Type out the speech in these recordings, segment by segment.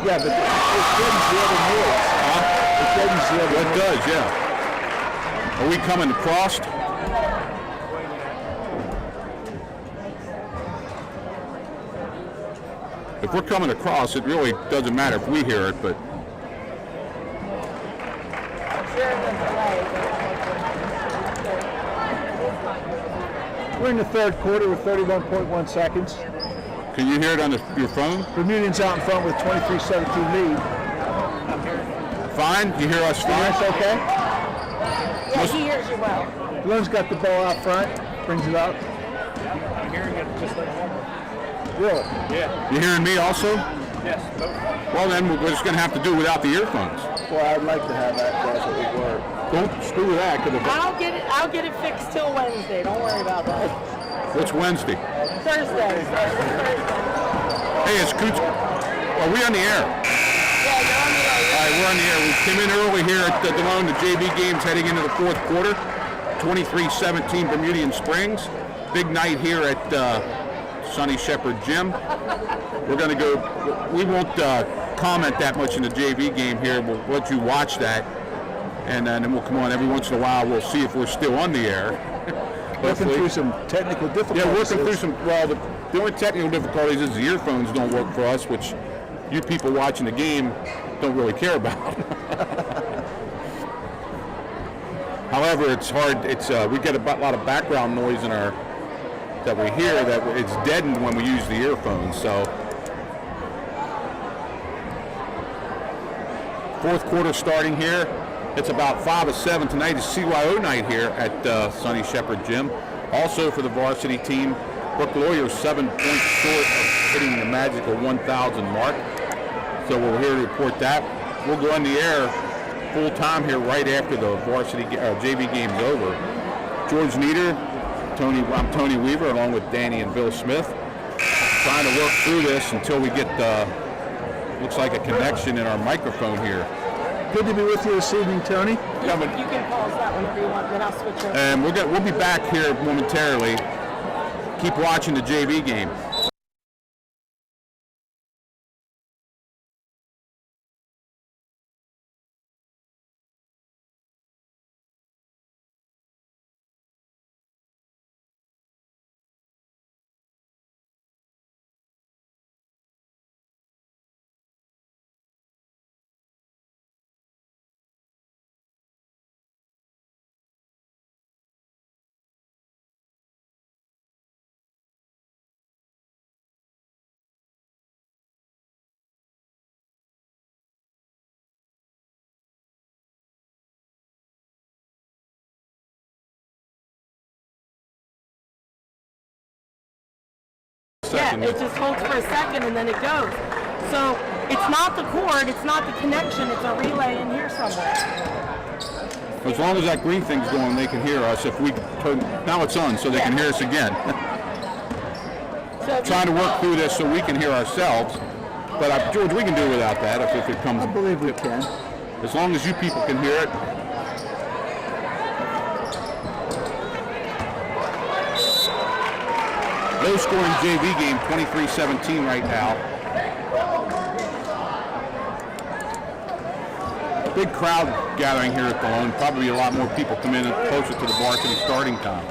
Yeah, but it deadens the other noise. It deadens the other It does, yeah. Are we coming across? If we're coming across, it really doesn't matter if we hear it, but we're in the third quarter with 31.1 seconds. can you hear it on your phone? Bermudian's out in front with 23-17 lead. Fine? You hear us fine? That's okay? Yeah, he hears you well. Dalone's got the ball out front, brings it up. I'm hearing it just like normal. Really? Yeah. You hearing me also? Yes. Well, then we're just going to have to do without the earphones. Well, I'd like to have that. That's what we work. Don't screw with that. I'll get it fixed till Wednesday. Don't worry about that. What's Wednesday? Thursday. Hey, it's Cooch. Are we on the air? Yeah, you're on the air. All right, we're on the air. We came in early here at the Delone, the JV games heading into the fourth quarter. 23-17 Bermudian Springs. Big night here at Sonny Shepherd Gym. We're going to go, we won't comment that much in the JV game here. We'll let you watch that. And then we'll come on every once in a while. We'll see if we're still on the air. Working through some technical difficulties. Yeah, working through some, well, the only technical difficulties is the earphones don't work for us, which you people watching the game don't really care about. However, it's hard, we get a lot of background noise in our, that we hear, that it's deadened when we use the earphones, so. Fourth quarter starting here. It's about 5 or 7 tonight. It's CYO night here at Sonny Shepherd Gym. Also for the varsity team, Brooke Lawyer's 7 points short of hitting the magical 1,000 mark. So we're here to report that. We'll go on the air full time here right after the varsity JV game's over. George Nieder, I'm Tony Weaver, along with Danny and Bill Smith, trying to work through this until we get looks like a connection in our microphone here. Good to be with you this evening, Tony. Yeah, but, You can pause that whenever you want, then I'll switch over. and we'll be back here momentarily. Keep watching the JV game. Yeah, it just holds for a second and then it goes. So it's not the cord, it's not the connection, it's a relay in here somewhere. As long as that green thing's going, they can hear us. If we turn, now it's on, so they can hear us again. So Trying to work through this so we can hear ourselves. But George, we can do without that if it comes. I believe we can. As long as you people can hear it. Low scoring JV game, 23-17 right now. Big crowd gathering here at Delone. Probably a lot more people come in closer to the varsity starting time.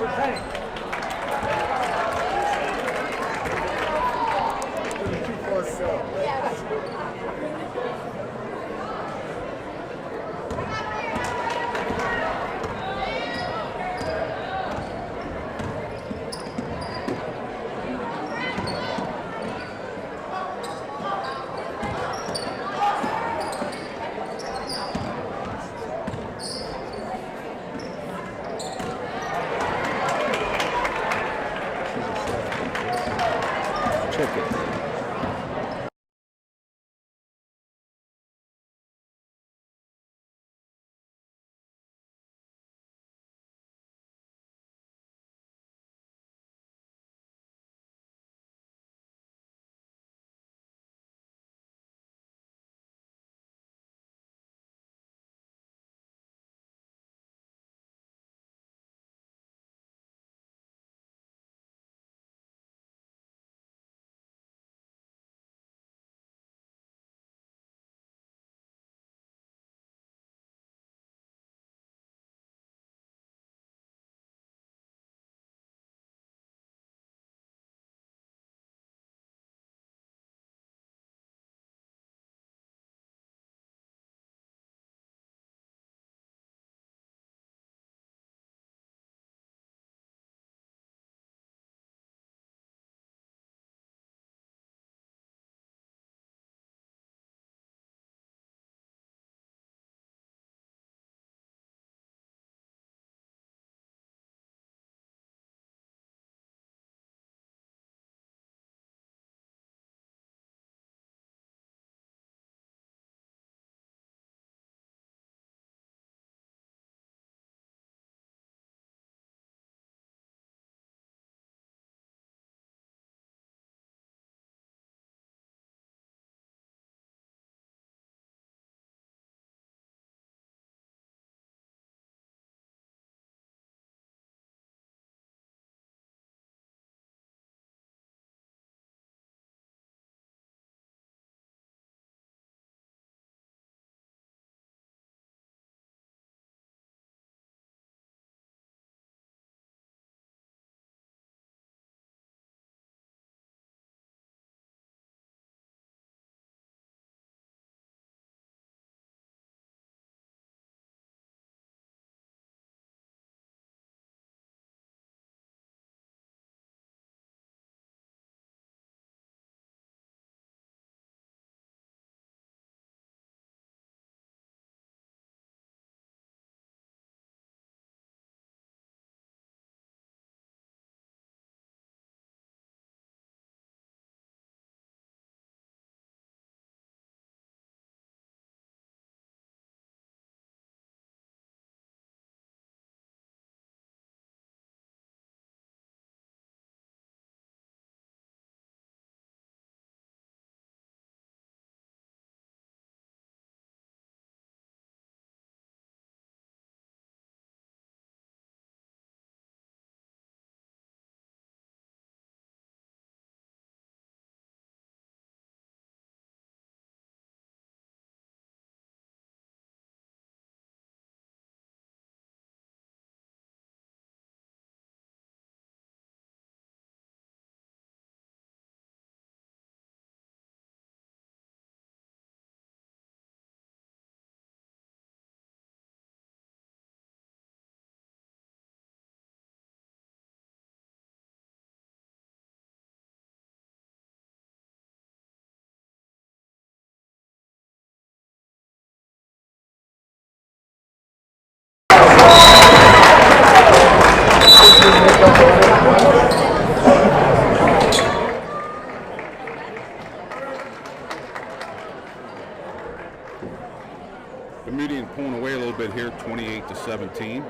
Bermudian pulling away a little bit here, 28-17.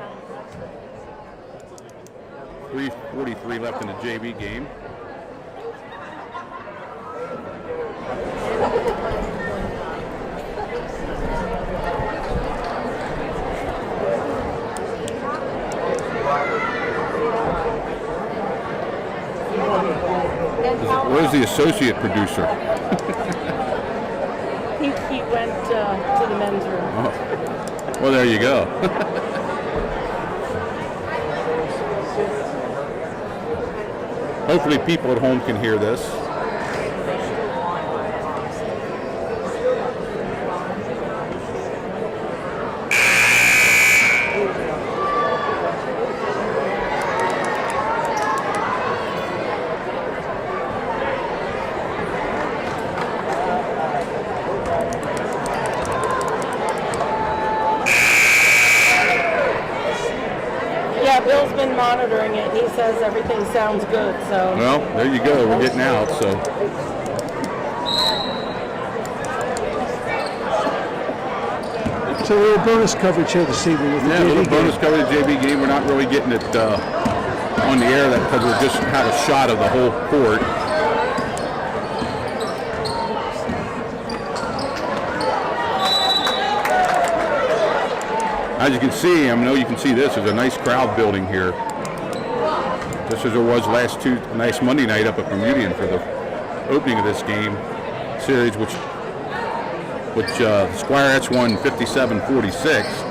3:43 left in the JV game. Where's the associate producer? He went to the men's room. Oh. Well, there you go. Hopefully people at home can hear this. Yeah, Bill's been monitoring it, and he says everything sounds good, so. Well, there you go. We're getting out, so. So a little bonus coverage here this evening with the Yeah, a JV little game. bonus coverage of the JV game. We're not really getting it on the air because we just have a shot of the whole court. As you can see, I know you can see this. There's a nice crowd building here, just as there was last Monday night up at Bermudian for the opening of this game series, which Squirettes won 57-46.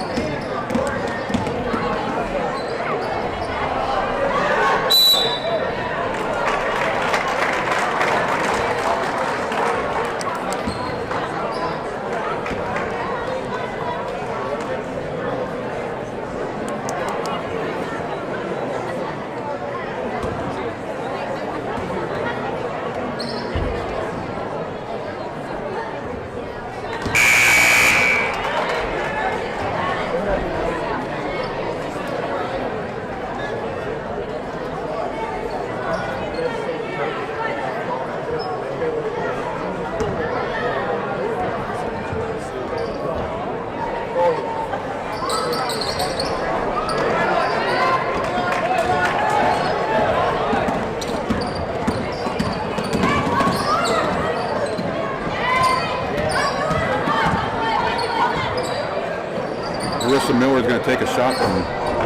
Miller's going to take a shot from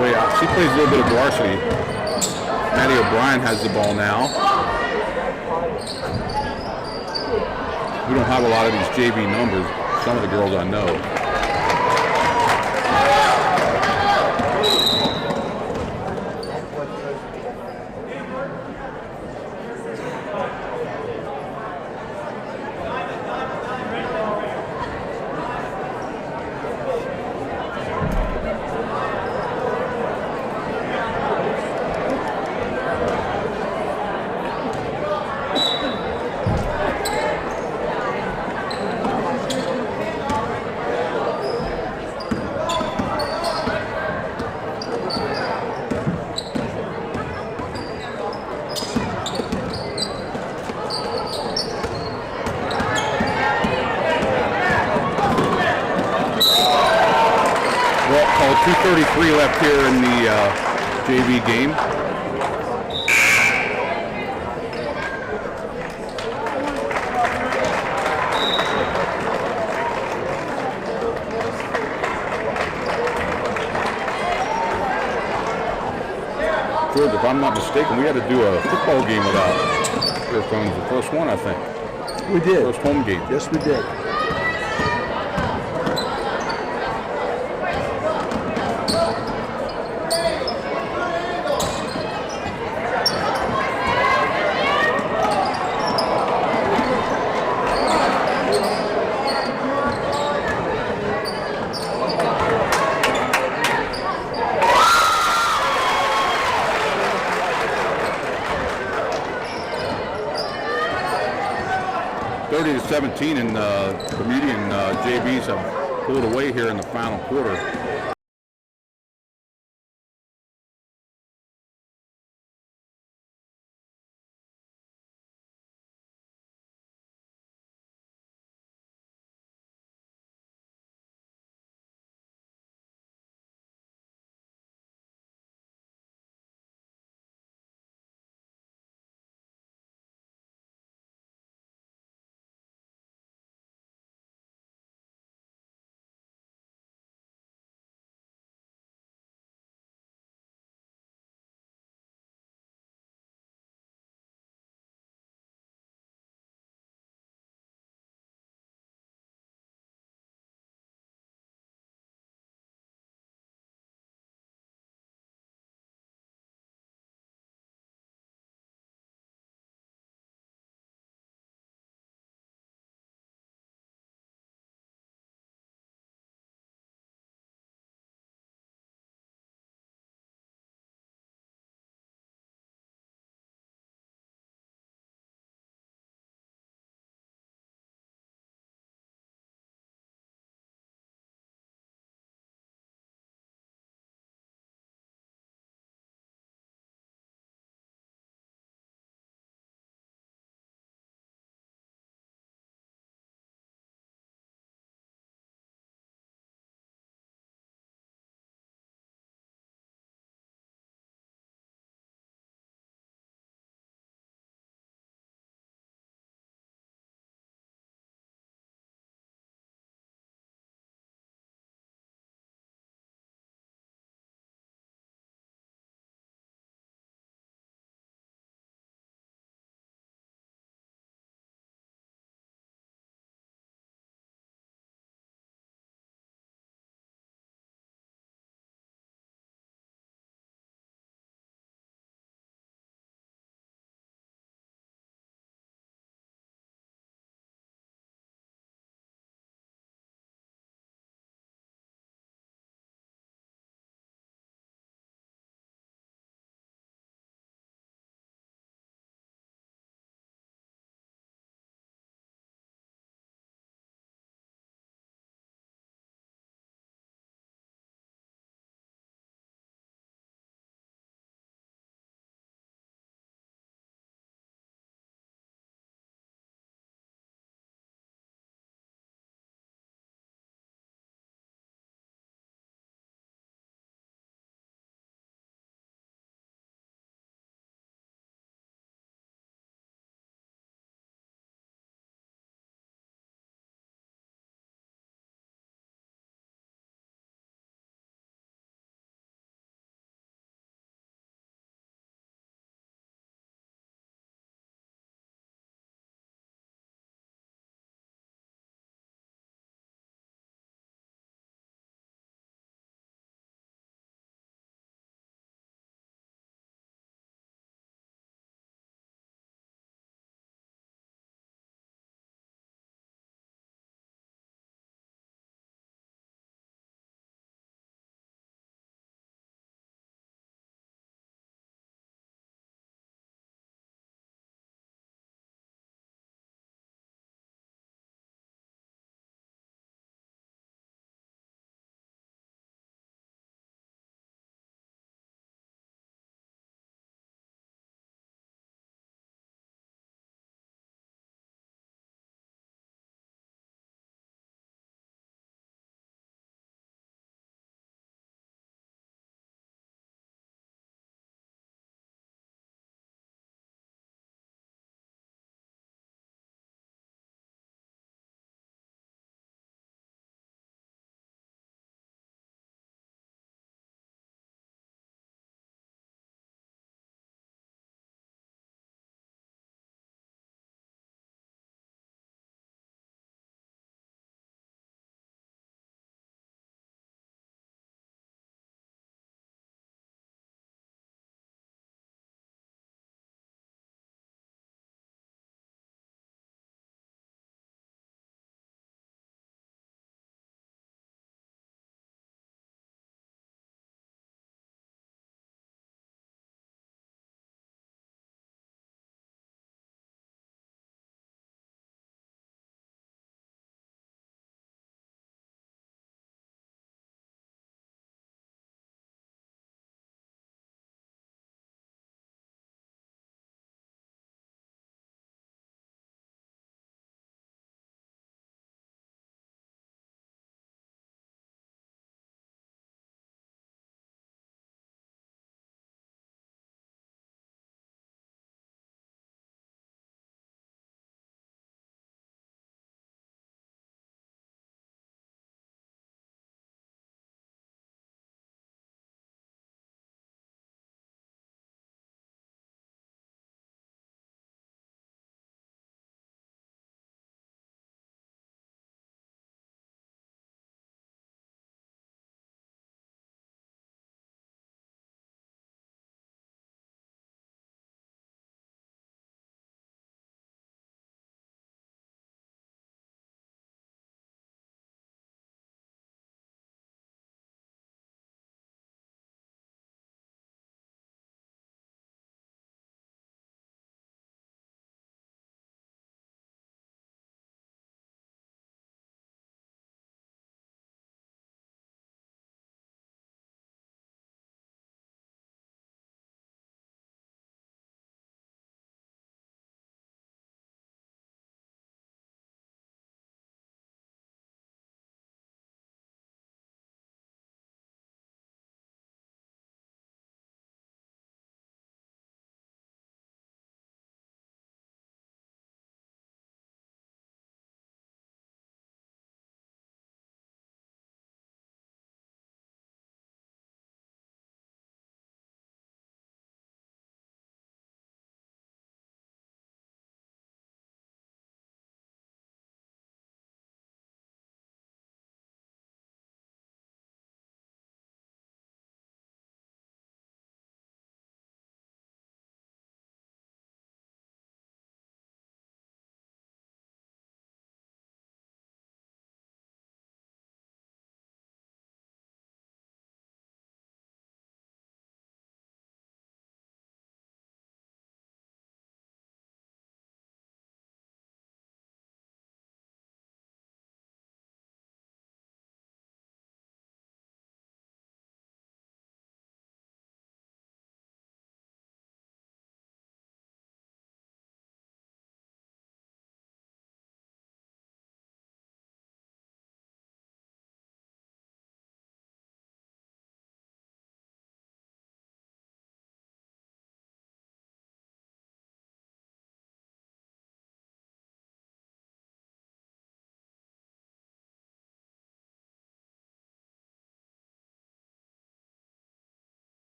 way out. She plays a little bit of varsity. Maddie O'Brien has the ball now. We don't have a lot of these JV numbers. Some of the girls I know. Well, 2:33 left here in the JV game. George, if I'm not mistaken, we had to do a football game without earphones. The first one, I think. We did. First home game. Yes, we did. To 17, and Bermudian JVs have pulled away here in the final quarter.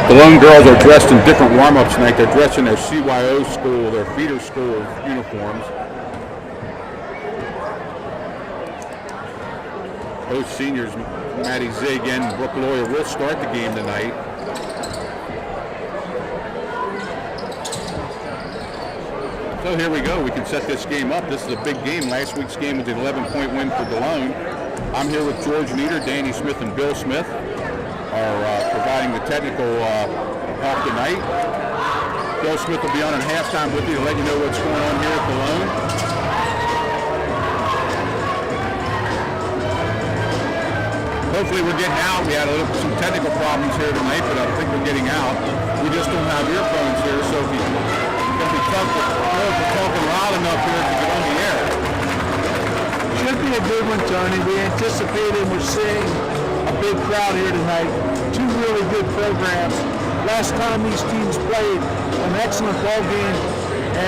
Delone girls are dressed in different warm-ups tonight. They're dressed in their CYO school, their feeder school uniforms. Both seniors, Maddie Zig and Brooke Lawyer, will start the game tonight. So here we go. We can set this game up. This is a big game. Last week's game was an 11-point win for Delone. I'm here with George Nieder, Danny Smith, and Bill Smith are providing the technical help tonight. Bill Smith will be on at halftime with you to let you know what's going on here at Delone. Hopefully we're getting out. We had some technical problems here tonight, but I think we're getting out. We just don't have earphones here, so if it's going to be tough to we're talking loud enough here to get on the air. Should be a good one, Tony. We anticipated we're seeing a big crowd here tonight. Two really good programs. Last time these teams played, an excellent ball game,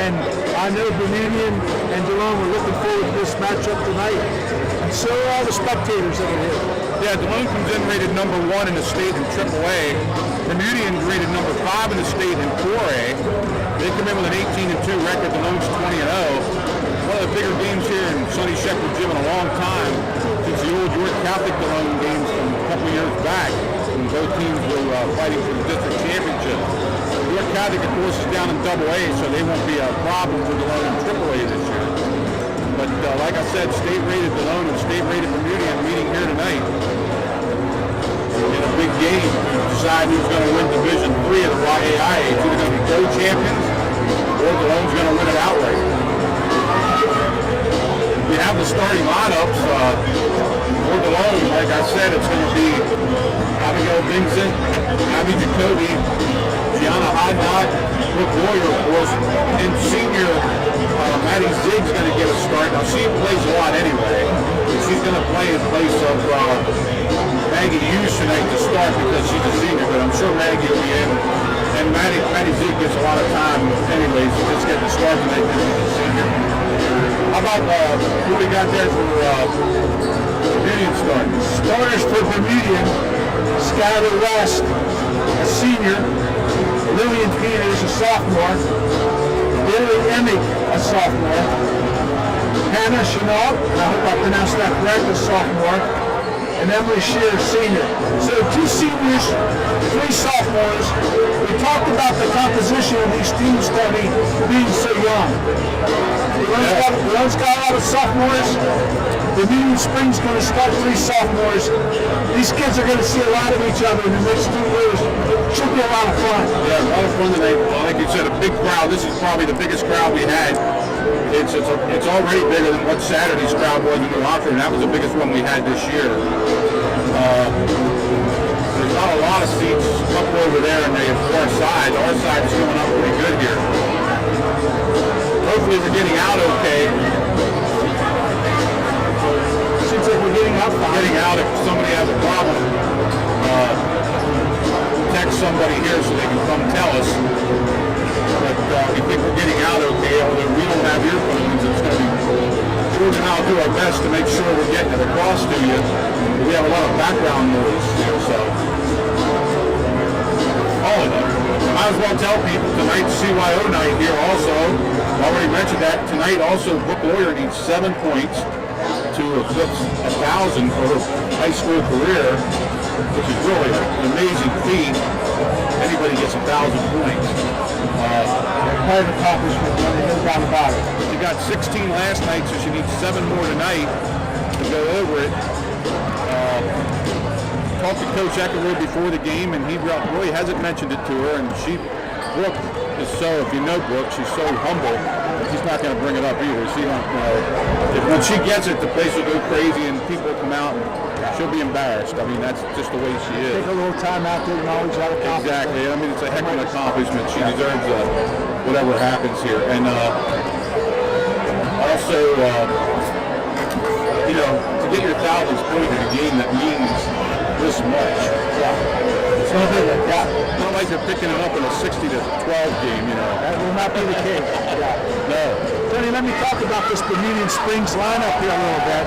and I know Bermudian and Delone were looking forward to this matchup tonight, and so are all the spectators that are here. Yeah, Delone comes in rated number 1 in the state in AAA. Bermudian rated number 5 in the state in 4A. They come in with an 18-2 record. Delone's 20-0. One of the bigger games here in Sonny Shepherd Gym in a long time, since the old York Catholic Delone games from a couple years back, when both teams were fighting for the district championship. York Catholic, of course, is down in AA, so they won't be a problem for Delone in AAA this year. But like I said, state-rated Delone and state-rated Bermudian meeting here tonight in a big game to decide who's going to win Division III of the YAI. It's either going to be co-champions or Delone's going to win it outright. We have the starting lineups for Delone. Like I said, it's going to be Abigail Vincent, Abby Jacoby, Gianna Hydnott, Brooke Lawyer, of course, and senior Maddie Zig's going to get a start. Now, she plays a lot anyway. She's going to play in place of Maggie Hughes tonight to start because she's a senior, but I'm sure Maggie will be in. And Maddie Zig gets a lot of time anyway, so just getting the start tonight because she's a senior. How about who we got there for Bermudian start? Starters for Bermudian, Skylar West, a senior, Lillian Peters, a sophomore, Billy Emick, a sophomore, Hannah Chenault, I hope I pronounced that correct, a sophomore, and Emily Shear, senior. So 2 seniors, 3 sophomores. We talked about the composition of these teams, Tony, being so young. Delone's got a lot of sophomores. Bermudian Spring's going to start 3 sophomores. These kids are going to see a lot of each other in the next 2 years. Should be a lot of fun. Yeah, a lot of fun tonight. Like you said, a big crowd. This is probably the biggest crowd we had. It's already bigger than what Saturday's crowd was in New Rockford, and that was the biggest one we had this year. There's not a lot of seats up over there on the far side. Our side is going up pretty good here. Hopefully we're getting out okay. Seems like we're getting out fine. Getting out if somebody has a problem. Text somebody here so they can come tell us. But we think we're getting out okay, although we don't have earphones. It's going to be George and I'll do our best to make sure we're getting it across to you. We have a lot of background noise here, so all of them. Might as well tell people tonight's CYO night here also. I already mentioned that tonight also Brooke Lawyer needs 7 points to eclipse 1,000 for her high school career, which is really an amazing feat. Anybody gets 1,000 points. Quite an accomplishment, no doubt about it. She got 16 last night, so she needs 7 more tonight to go over it. Talked to Coach Eckerwood before the game, and he really hasn't mentioned it to her. And Brooke is so, if you know Brooke, she's so humble. She's not going to bring it up either. She don't, when she gets it, the place will go crazy, and people will come out, and she'll be embarrassed. I mean, that's just the way she is. Take a little time out there and always have a compliment. Exactly. I mean, it's a heck of an accomplishment. She deserves whatever happens here. And also, to get your 1,000th point in a game that means this much. Yeah. It's not like they're picking it up in a 60-12 game, That will not be the case. Yeah. No. Tony, let me talk about this Bermudian Springs lineup here a little bit.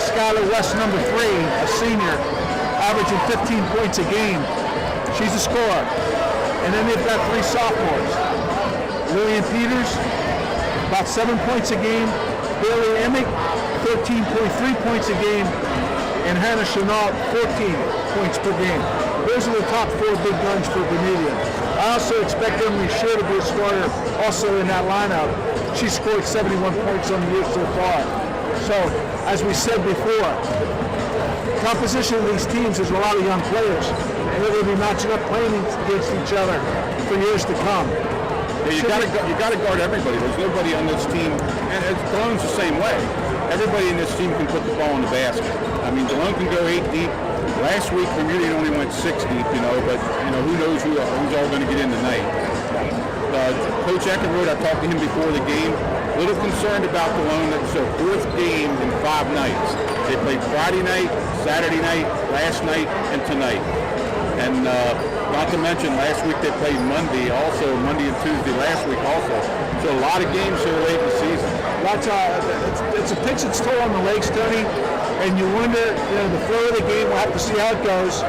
Skylar West, number 3, a senior. averaging 15 points a game. She's a scorer. And then they've got 3 sophomores. Lillian Peters, about 7 points a game. Bailey Emick, 13.3 points a game. And Hannah Chenault, 14 points per game. Those are the top 4 big guns for Bermudian. I also expect Emily Shear to be a starter also in that lineup. She scored 71 points on the year so far. So, as we said before, composition of these teams is a lot of young players, and they're going to be matching up playing against each other for years to come. Yeah, you got to guard everybody. There's nobody on this team, and Delone's the same way. Everybody in this team can put the ball in the basket. I mean, Delone can go 8 deep. Last week, Bermudian only went 6 deep, but who knows who's all going to get in tonight. Coach Eckenrode, I talked to him before the game. A little concerned about Delone. That's their 4th game in 5 nights. They played Friday night, Saturday night, last night, and tonight. And not to mention, last week they played Monday and Tuesday last week also. So a lot of games here late in the season. It's a pitch that's toll on the legs, Tony, and you wonder, the flow of the game, we'll have to see how it goes.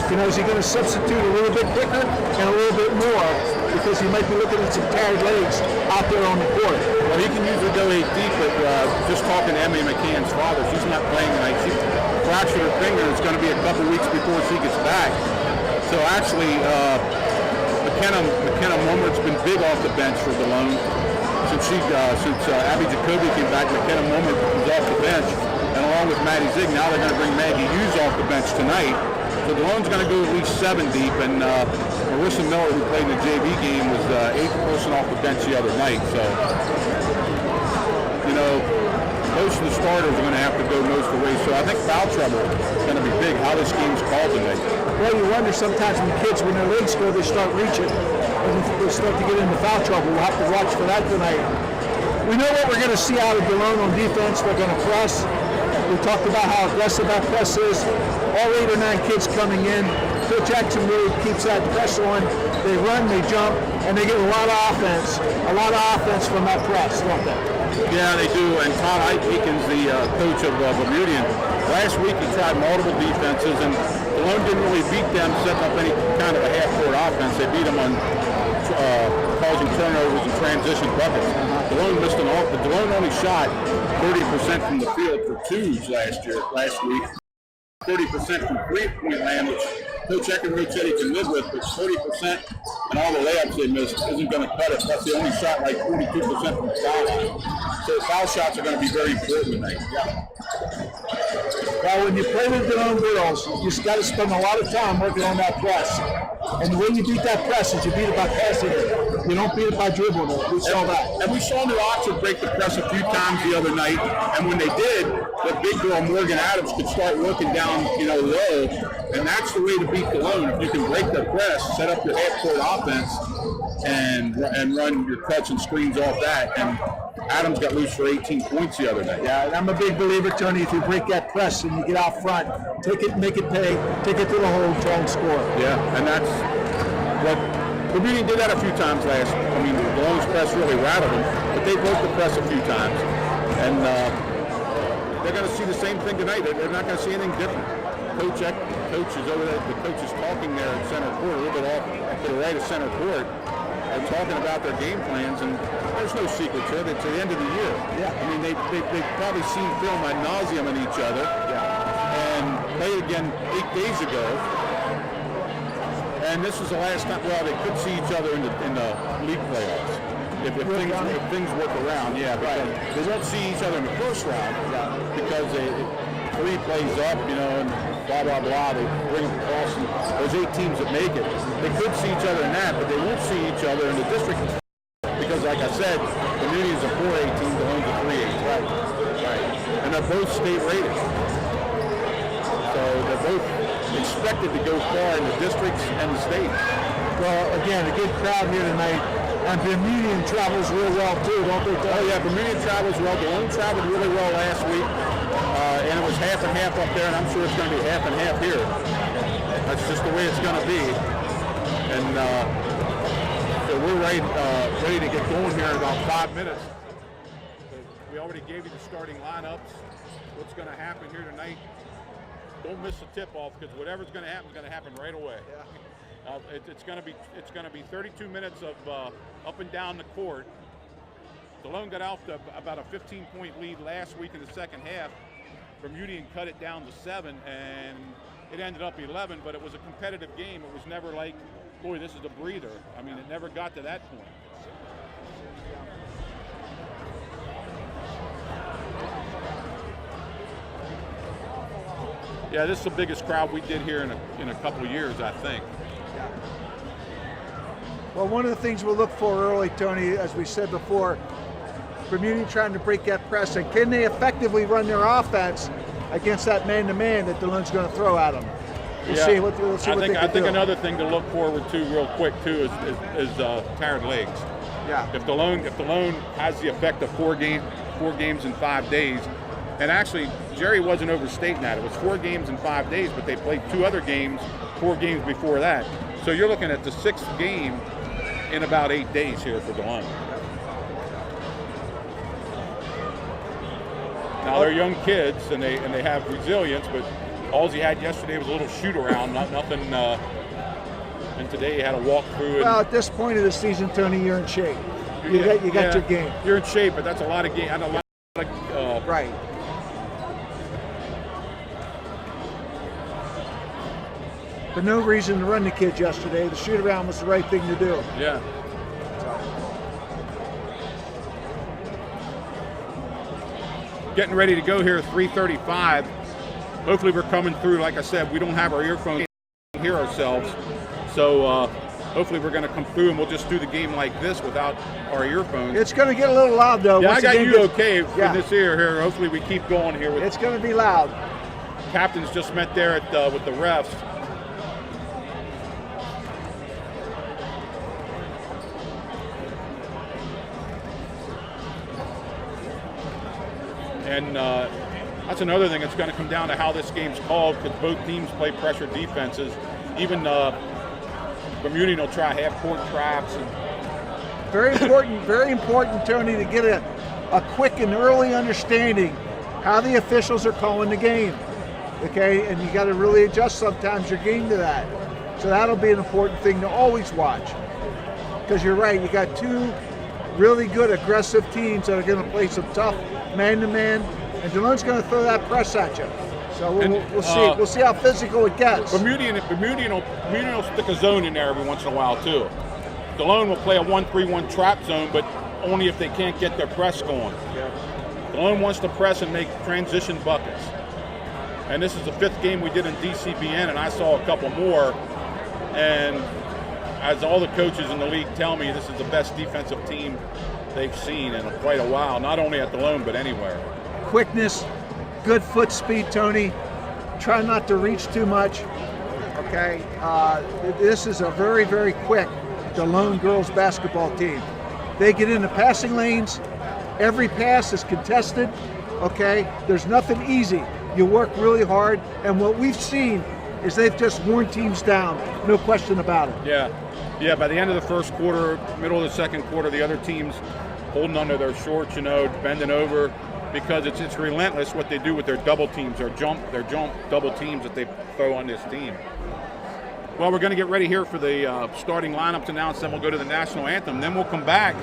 Is he going to substitute a little bit quicker and a little bit more, because he might be looking at some tired legs out there on the court. Well, he can usually go 8 deep, but just talking to Emmy McCann's father, she's not playing tonight. She fractured her finger. It's going to be a couple weeks before she gets back. So actually, McKenna Mummer's been big off the bench for Delone. Since Abby Jacoby came back, McKenna Mummer was off the bench, and along with Maddie Zig, now they're going to bring Maggie Hughes off the bench tonight. So Delone's going to go at least 7 deep, and Marissa Miller, who played in the JV game, was 8th person off the bench the other night. So, most of the starters are going to have to go most of the way. So I think foul trouble is going to be big. How this game's called tonight. Well, you wonder sometimes when kids, when their legs go, they start reaching. They start to get into foul trouble. We'll have to watch for that tonight. We know what we're going to see out of Delone on defense. They're going to press. We talked about how aggressive that press is. All 8 or 9 kids coming in. Coach Jackson really keeps that press on. They run, they jump, and they get a lot of offense from that press, don't they? Yeah, they do. And Todd Aikens, the coach of Bermudian, last week he tried multiple defenses, and Delone didn't really beat them setting up any kind of a half-court offense. They beat them on causing turnovers and transition buckets. Delone missed an off, but Delone only shot 30% from the field for 2s last week. 30% from 3-point land, which Coach Eckenrode said he can live with, but 30% and all the layups they missed isn't going to cut it. Plus, they only shot like 42% from foul shots. So foul shots are going to be very important tonight. Yeah. Well, when you play with Delone girls, you just got to spend a lot of time working on that press. And the way you beat that press is you beat it by passing it. You don't beat it by dribbling it. We saw that. And we saw New Oxford break the press a few times the other night. And when they did, the big girl Morgan Adams could start working down, low. And that's the way to beat Delone. If you can break the press, set up your half-court offense, and run your cuts and screens off that. And Adams got loose for 18 points the other night. Yeah, and I'm a big believer, Tony, if you break that press and you get out front, take it, make it pay, take it to the hole, try and score. Yeah, and that's what Bermudian did that a few times last. Delone's press really rattled them, but they broke the press a few times. And they're going to see the same thing tonight. They're not going to see anything different. Coach is over there. The coach is talking there at center court, a little bit off to the right of center court. They're talking about their game plans, and there's no secret to it. It's the end of the year. Yeah. They've probably seen film ad nauseum on each other. Yeah. And played again 8 days ago. And this is the last time. Well, they could see each other in the league playoffs if things work around. Yeah, because they won't see each other in the first round because 3 plays up, and blah, blah, blah. They bring them across, and there's 8 teams that make it. They could see each other in that, but they won't see each other in the district because, like I said, Bermudian's a 4A team, Delone's a 3A. Right. And they're both state rated. So they're both expected to go far in the districts and the state. Well, again, a good crowd here tonight. And Bermudian travels real well, too, don't they? Oh, yeah, Bermudian travels well. Delone traveled really well last week. And it was half and half up there, and I'm sure it's going to be half and half here. That's just the way it's going to be. And so we're ready to get going here in about 5 minutes. We already gave you the starting lineups. What's going to happen here tonight? don't miss the tip-off, because whatever's going to happen is going to happen right away. Yeah. It's going to be 32 minutes of up and down the court. Delone got out to about a 15-point lead last week in the second half. Bermudian cut it down to 7, and it ended up 11, but it was a competitive game. It was never like, boy, this is a breather. I mean, it never got to that point. Yeah, this is the biggest crowd we did here in a couple of years, I think. Well, one of the things we'll look for early, Tony, as we said before, Bermudian trying to break that press, and can they effectively run their offense against that man-to-man that Delone's going to throw at them? We'll see what they can do. I think another thing to look forward to real quick too is tired legs. Yeah. If Delone has the effect of 4 games in 5 days, and actually Jerry wasn't overstating that. It was 4 games in 5 days, but they played 2 other games, 4 games before that. So you're looking at the 6th game in about 8 days here for Delone. Now they're young kids and they have resilience, but all he had yesterday was a little shoot around, nothing. And today he had a walk through. Well, at this point of the season, Tony, you're in shape. You got your game. You're in shape, but that's a lot of game. Right. But no reason to run the kids yesterday. The shoot around was the right thing to do. Yeah. Getting ready to go here, 3:35. Hopefully we're coming through. Like I said, we don't have our earphones to hear ourselves. So hopefully we're going to come through and we'll just do the game like this without our earphones. It's going to get a little loud though. Yeah, Once I got you gets, okay in this ear here. Hopefully we keep going here. It's going to be loud. Captains just met there at with the refs. And that's another thing. It's going to come down to how this game's called, because both teams play pressure defenses. Even Bermudian will try half-court traps. Very important, Tony, to get a quick and early understanding how the officials are calling the game. Okay, and you got to really adjust sometimes your game to that. So that'll be an important thing to always watch. Because you're right, you got 2 really good aggressive teams that are going to play some tough man-to-man, and Delone's going to throw that press at you. So we'll see. We'll see how physical it gets. Bermudian will stick a zone in there every once in a while too. Delone will play a 1-3-1 trap zone, but only if they can't get their press going. Yeah. Delone wants to press and make transition buckets. And this is the 5th game we did in DCBN, and I saw a couple more. And as all the coaches in the league tell me, this is the best defensive team they've seen in quite a while, not only at Delone, but anywhere. Quickness, good foot speed, Tony. Try not to reach too much, okay? This is a very, very quick Delone girls basketball team. They get into passing lanes. Every pass is contested, okay? There's nothing easy. You work really hard, and what we've seen is they've just worn teams down, no question about it. Yeah, by the end of the first quarter, middle of the second quarter, the other teams holding under their shorts, bending over, because it's relentless what they do with their double teams, their jump double teams that they throw on this team. Well, we're going to get ready here for the starting lineups announced, then we'll go to the national anthem. Then we'll come back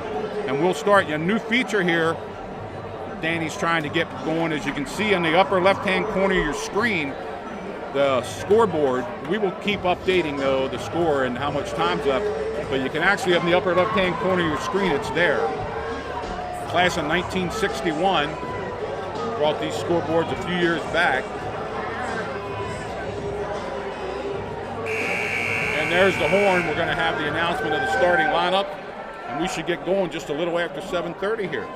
and we'll start a new feature here. Danny's trying to get going. As you can see in the upper left-hand corner of your screen, the scoreboard. We will keep updating, though, the score and how much time's left. But you can actually, in the upper left-hand corner of your screen, it's there. Class of 1961 brought these scoreboards a few years back. And there's the horn. We're going to have the announcement of the starting lineup. And we should get going just a little after 7:30 here.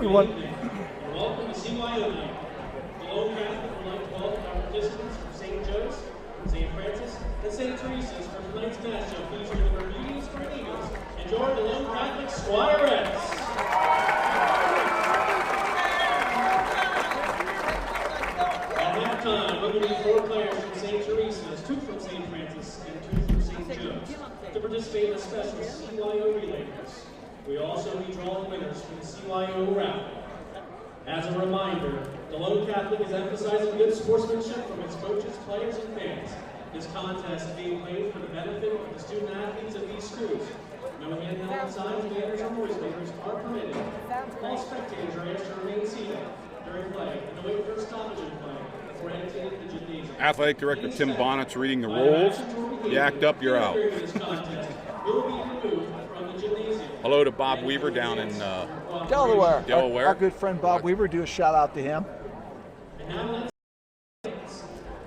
Welcome to CYO Night. Delone Catholic would like to welcome our participants from St. Joe's, St. Francis, and St. Teresa's for tonight's match show featuring the Bermudian Spring Eagles. Enjoy Delone Catholic Squirettes. At halftime, we're going to need 4 players from St. Teresa's. 2 from St. Francis and 2 from St. Joe's to participate in a special CYO relay race. We also be drawing winners for the CYO raffle. As a reminder, Delone Catholic is emphasizing good sportsmanship from its coaches, players, and fans. This contest is being played for the benefit of the student athletes of these schools. No handheld signs, banners, or noisemakers are permitted. All spectators are asked to remain seated during play and to wait for a stoppage in play before entering the gymnasium. Athletic Director Tim Bonnet's reading the rules. You act up, you're out. Hello to Bob Weaver down in Delaware. Delaware. Our good friend Bob Weaver, do a shout out to him. And now let's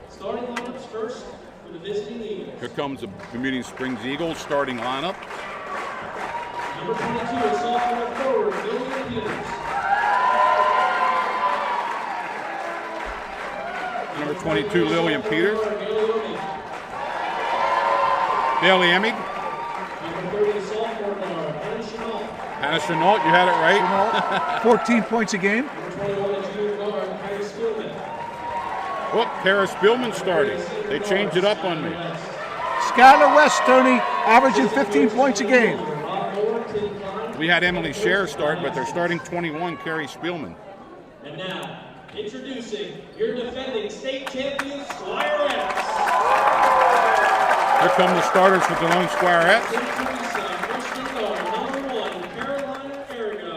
starting lineups first for the visiting Eagles. Here comes the Bermudian Springs Eagles starting lineup. Number 22 is sophomore forward, William Peters. Number 22, Lillian Peters. Bailey Emig. Number 30 is sophomore guard, Hannah Chenault. Hannah Chenault, you had it right. 14 points a game. Number 21 is junior guard, Harry Spielman. Whoop, Kara Spielman starting. They changed it up on me. Skylar West, Tony, averaging 15 points a game. We had Emily Scher start, but they're starting 21, Carrie Spielman. And now, introducing your defending state champions, Squirettes. Here come the starters for Delone Squirettes. St. Teresa, freshman guard, number 1, Carolina Arago.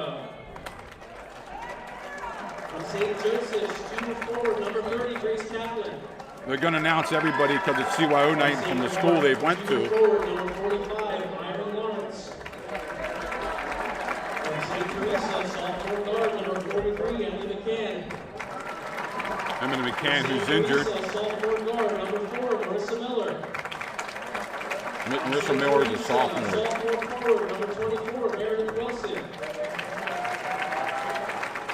From St. Joseph's, junior forward, number 30, Grace Kaplan. They're going to announce everybody because it's CYO night from the school they went Junior to. forward, number 45, Iron Lawrence. From St. Teresa, sophomore guard, number 43, Emily McCann. Emily McCann, who's injured. Sophomore guard, number 4, Marissa Miller. Marissa Miller is a sophomore. Sophomore forward, number 24, Meredith Wilson.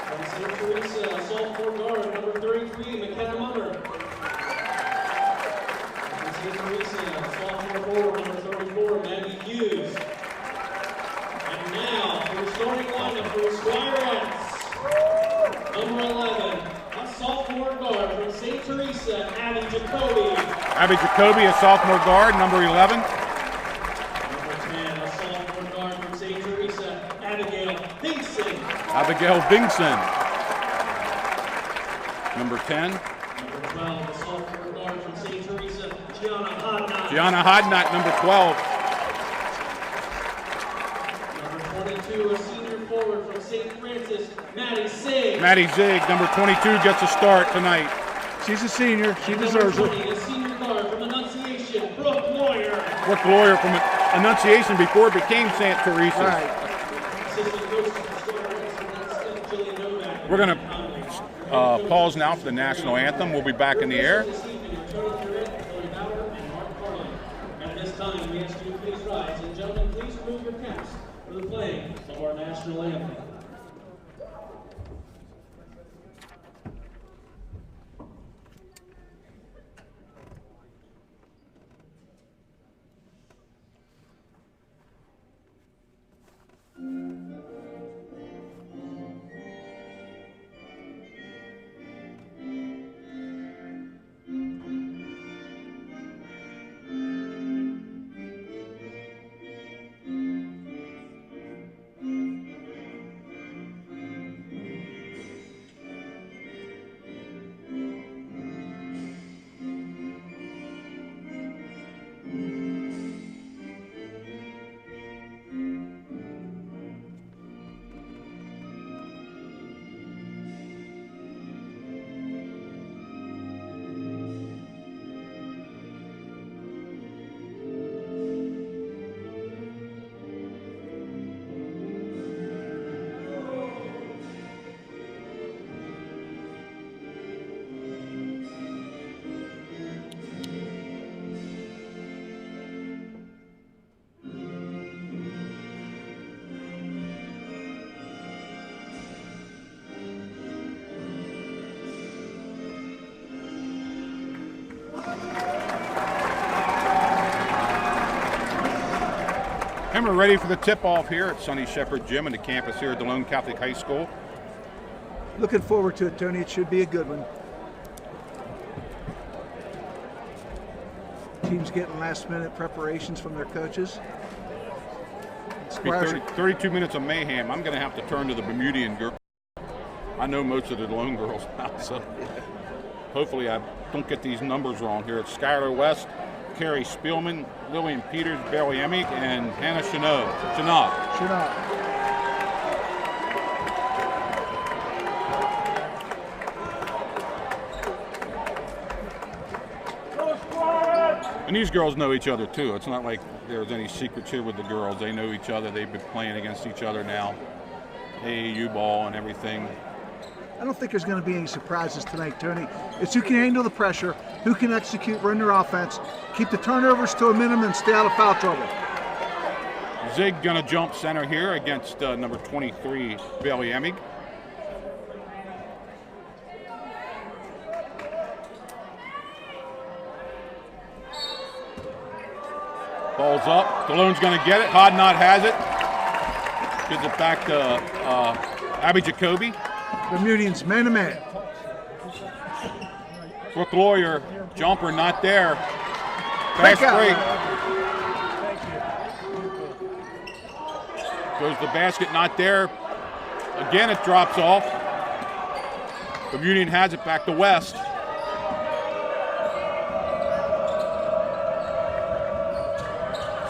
From St. Teresa, sophomore guard, number 33, McKenna Mummer. From St. Teresa, sophomore forward, number 34, Maggie Hughes. And now, for the starting lineup for the Squirettes, number 11, a sophomore guard from St. Teresa, Abby Jacoby. Abby Jacoby, a sophomore guard, number 11. Abigail Bingson. Number 10. Number 12, the sophomore guard from St. Teresa, Gianna Hodnott. Gianna Hodnott, number 12. Number 22, a senior forward from St. Francis, Maddie Zig. Maddie Zig, number 22, gets a start tonight. She's a senior. She Number deserves 20, it. a senior guard from Annunciation, Brooke Lawyer. Brooke Lawyer from Annunciation before it became St. Teresa. Right. Assistant coach to the Squirettes, Jillian Novak. We're going to pause now for the national anthem. We'll be back in the air. This evening, Tony Currett, Chloe Bauer, and Mark Carlin. At this time, we ask you to please rise. And gentlemen, please remove your caps for the playing of our national anthem. And we're ready for the tip-off here at Sonny Shepherd Gym and the campus here at Delone Catholic High School. Looking forward to it, Tony. It should be a good one. teams getting last-minute preparations from their coaches. It's be 32 minutes of mayhem. I'm going to have to turn to the Bermudian girl. I know most of the Delone girls now, so hopefully I don't get these numbers wrong here. It's Skylar West, Carrie Spielman, Lillian Peters, Bailey Emick, and Hannah Chanot. And these girls know each other too. It's not like there's any secrets here with the girls. They know each other. They've been playing against each other now. AAU ball and everything. I don't think there's going to be any surprises tonight, Tony. It's who can handle the pressure, who can execute, run their offense, keep the turnovers to a minimum, and stay out of foul trouble. Zig gonna jump center here against number 23, Bailey Emick. Ball's up. Delone's going to get it. Hodnott has it. Gives it back to Abby Jacoby. Bermudians man-to-man. Brooke Lawyer, jumper not there. Fast break. Goes the basket, not there. Again, it drops off. Bermudian has it back to West.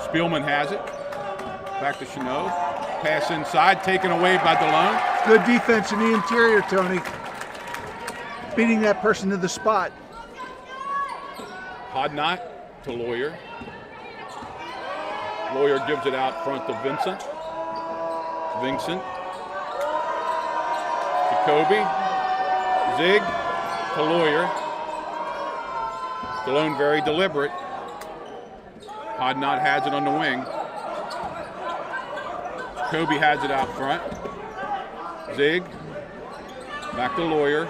Spielman has it. Back to Chanot. Pass inside, taken away by Delone. Good defense in the interior, Tony. Beating that person to the spot. Hodnott to Lawyer. Lawyer gives it out front to Vincent. Jacoby. Zig to Lawyer. Delone very deliberate. Hodnott has it on the wing. Jacoby has it out front. Zig. Back to Lawyer.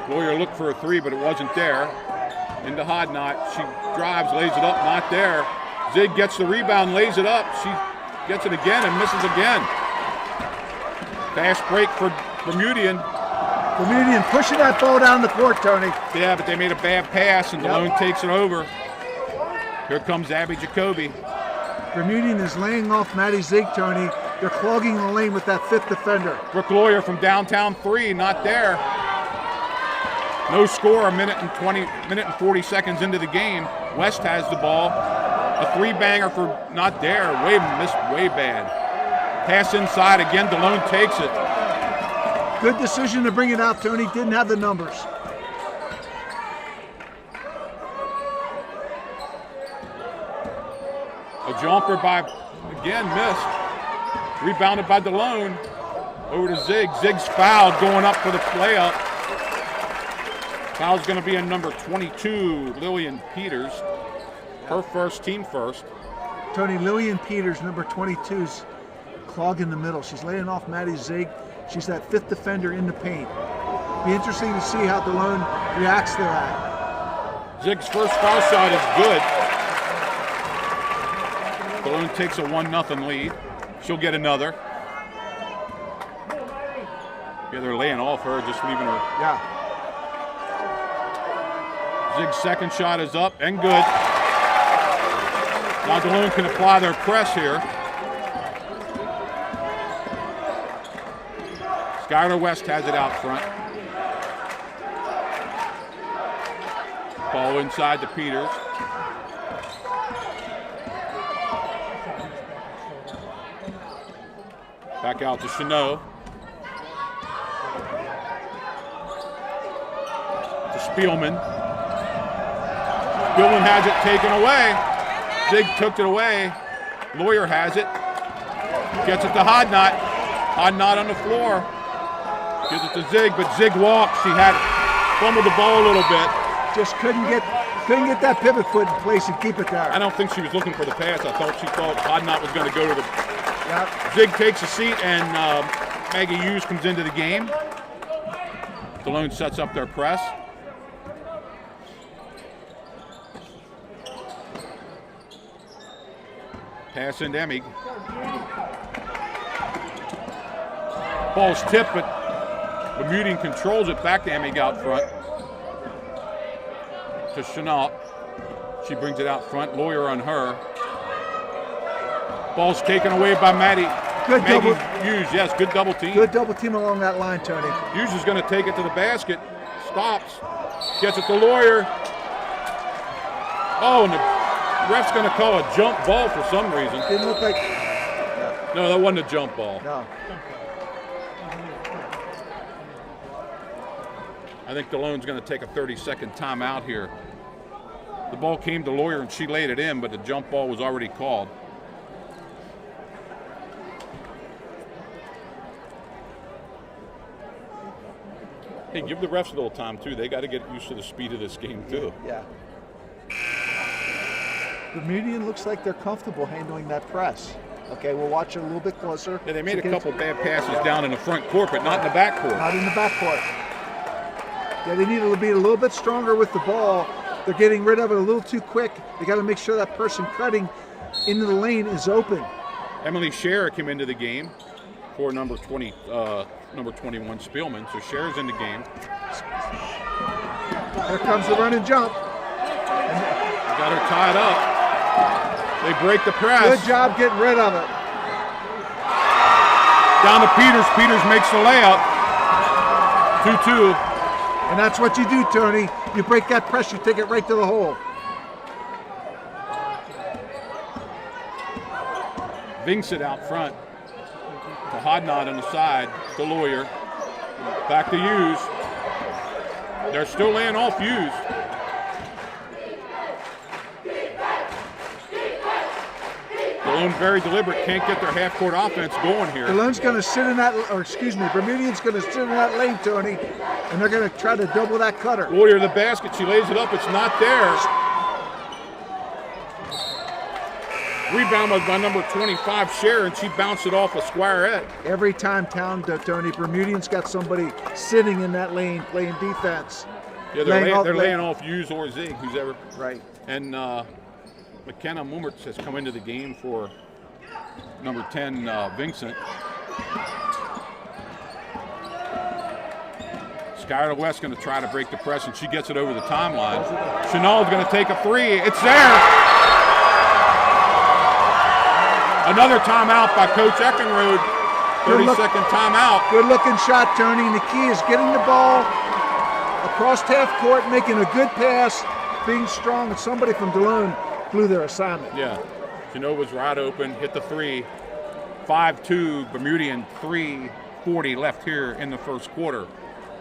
Lawyer looked for a three, but it wasn't there. Into Hodnott. She drives, lays it up, not there. Zig gets the rebound, lays it up. She gets it again and misses again. Fast break for Bermudian. Bermudian pushing that ball down the court, Tony. Yeah, but they made a bad pass, and Delone takes it over. Here comes Abby Jacoby. Bermudian is laying off Maddie Zig, Tony. They're clogging the lane with that fifth defender. Brooke Lawyer from downtown three, not there. No score, a minute and 40 seconds into the game. West has the ball. A three-banger for not there. Missed way bad. Pass inside again, Delone takes it. Good decision to bring it out, Tony. Didn't have the numbers. A jumper again missed. Rebounded by Delone. Over to Zig. Zig's fouled going up for the layup. Foul's going to be on number 22, Lillian Peters. Her first, team first. Tony, Lillian Peters, number 22's clogging the middle. She's laying off Maddie Zig. She's that fifth defender in the paint. Be interesting to see how Delone reacts to that. Zig's first foul shot is good. Delone takes a 1-0 lead. She'll get another. Yeah, they're laying off her, just leaving her. Yeah. Zig's second shot is up and good. Now Delone can apply their press here. Skylar West has it out front. Ball inside to Peters. Back out to Chanot. To Spielman. Spielman has it taken away. Zig took it away. Lawyer has it. Gets it to Hodnott. Hodnott on the floor. Gives it to Zig, but Zig walks. He had fumbled the ball a little bit. Just couldn't get that pivot foot in place and keep it there. I don't think she was looking for the pass. I thought she thought Hodnott was going to go to the. Yep. Zig takes a seat, and Maggie Hughes comes into the game. Delone sets up their press. Pass into Emick. Ball's tipped, but Bermudian controls it back to Emick out front. To Chanot. She brings it out front. Lawyer on her. Ball's taken away by Maddie. Good double. Hughes, yes, good double team. Good double team along that line, Tony. Hughes is going to take it to the basket. Stops. Gets it to Lawyer. Oh, and the ref's going to call a jump ball for some reason. Didn't look like. No, that wasn't a jump ball. No. I think Delone's going to take a 30-second timeout here. The ball came to Lawyer and she laid it in, but the jump ball was already called. Hey, give the refs a little time, too. They got to get used to the speed of this game, too. Yeah. Bermudian looks like they're comfortable handling that press. Okay, we'll watch it a little bit closer. Yeah, they made a couple bad passes down in the front court, but not in the back court. Not in the back court. Yeah, they need to be a little bit stronger with the ball. They're getting rid of it a little too quick. They got to make sure that person cutting into the lane is open. Emily Scherer came into the game for number 21 Spielman. So Scherer's in the game. Here comes the run and jump. Got her tied up. They break the press. Good job getting rid of it. Down to Peters. Peters makes the layup. 2-2. And that's what you do, Tony. You break that press, you take it right to the hole. Vincent out front. To Hodnott on the side. To Lawyer. Back to Hughes. They're still laying off Hughes. Delone very deliberate, can't get their half-court offense going here. Delone's going to sit in that, Bermudian's going to sit in that lane, Tony, and they're going to try to double that cutter. Lawyer the basket, she lays it up, it's not there. Rebound was by number 25, Scherer, and she bounced it off a Squirette. Every time Tony, Bermudian's got somebody sitting in that lane playing defense. Yeah, they're laying off Hughes or Zig, who's ever. Right. And McKenna Mummertz has come into the game for number 10, Vincent. Skylar West going to try to break the press, and she gets it over the timeline. Chenald's going to take a three. It's there. Another timeout by Coach Eckenrode. 30-second timeout. Good-looking shot, Tony. And the key is getting the ball across half court, making a good pass, being strong, and somebody from Delone blew their assignment. Yeah. Genova's wide open, hit the three. 5-2, Bermudian, 3:40 left here in the first quarter.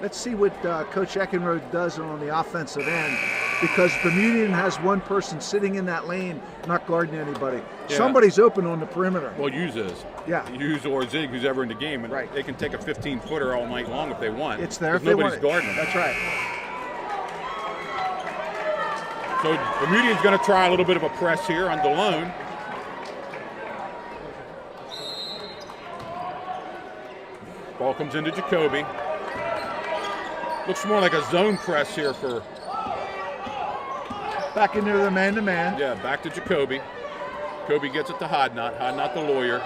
Let's see what Coach Eckenrode does on the offensive end, because Bermudian has one person sitting in that lane, not guarding anybody. Yeah. Somebody's open on the perimeter. Well, Hughes is. Yeah. Hughes or Zig, who's ever in the game. And right. They can take a 15-footer all night long if they want. It's there if they want nobody's guarding them. That's right. So Bermudian's going to try a little bit of a press here on Delone. Ball comes into Jacoby. Looks more like a zone press here for. Back into the man-to-man. Yeah, back to Jacoby. Jacoby gets it to Hodnott. Hodnott the Lawyer.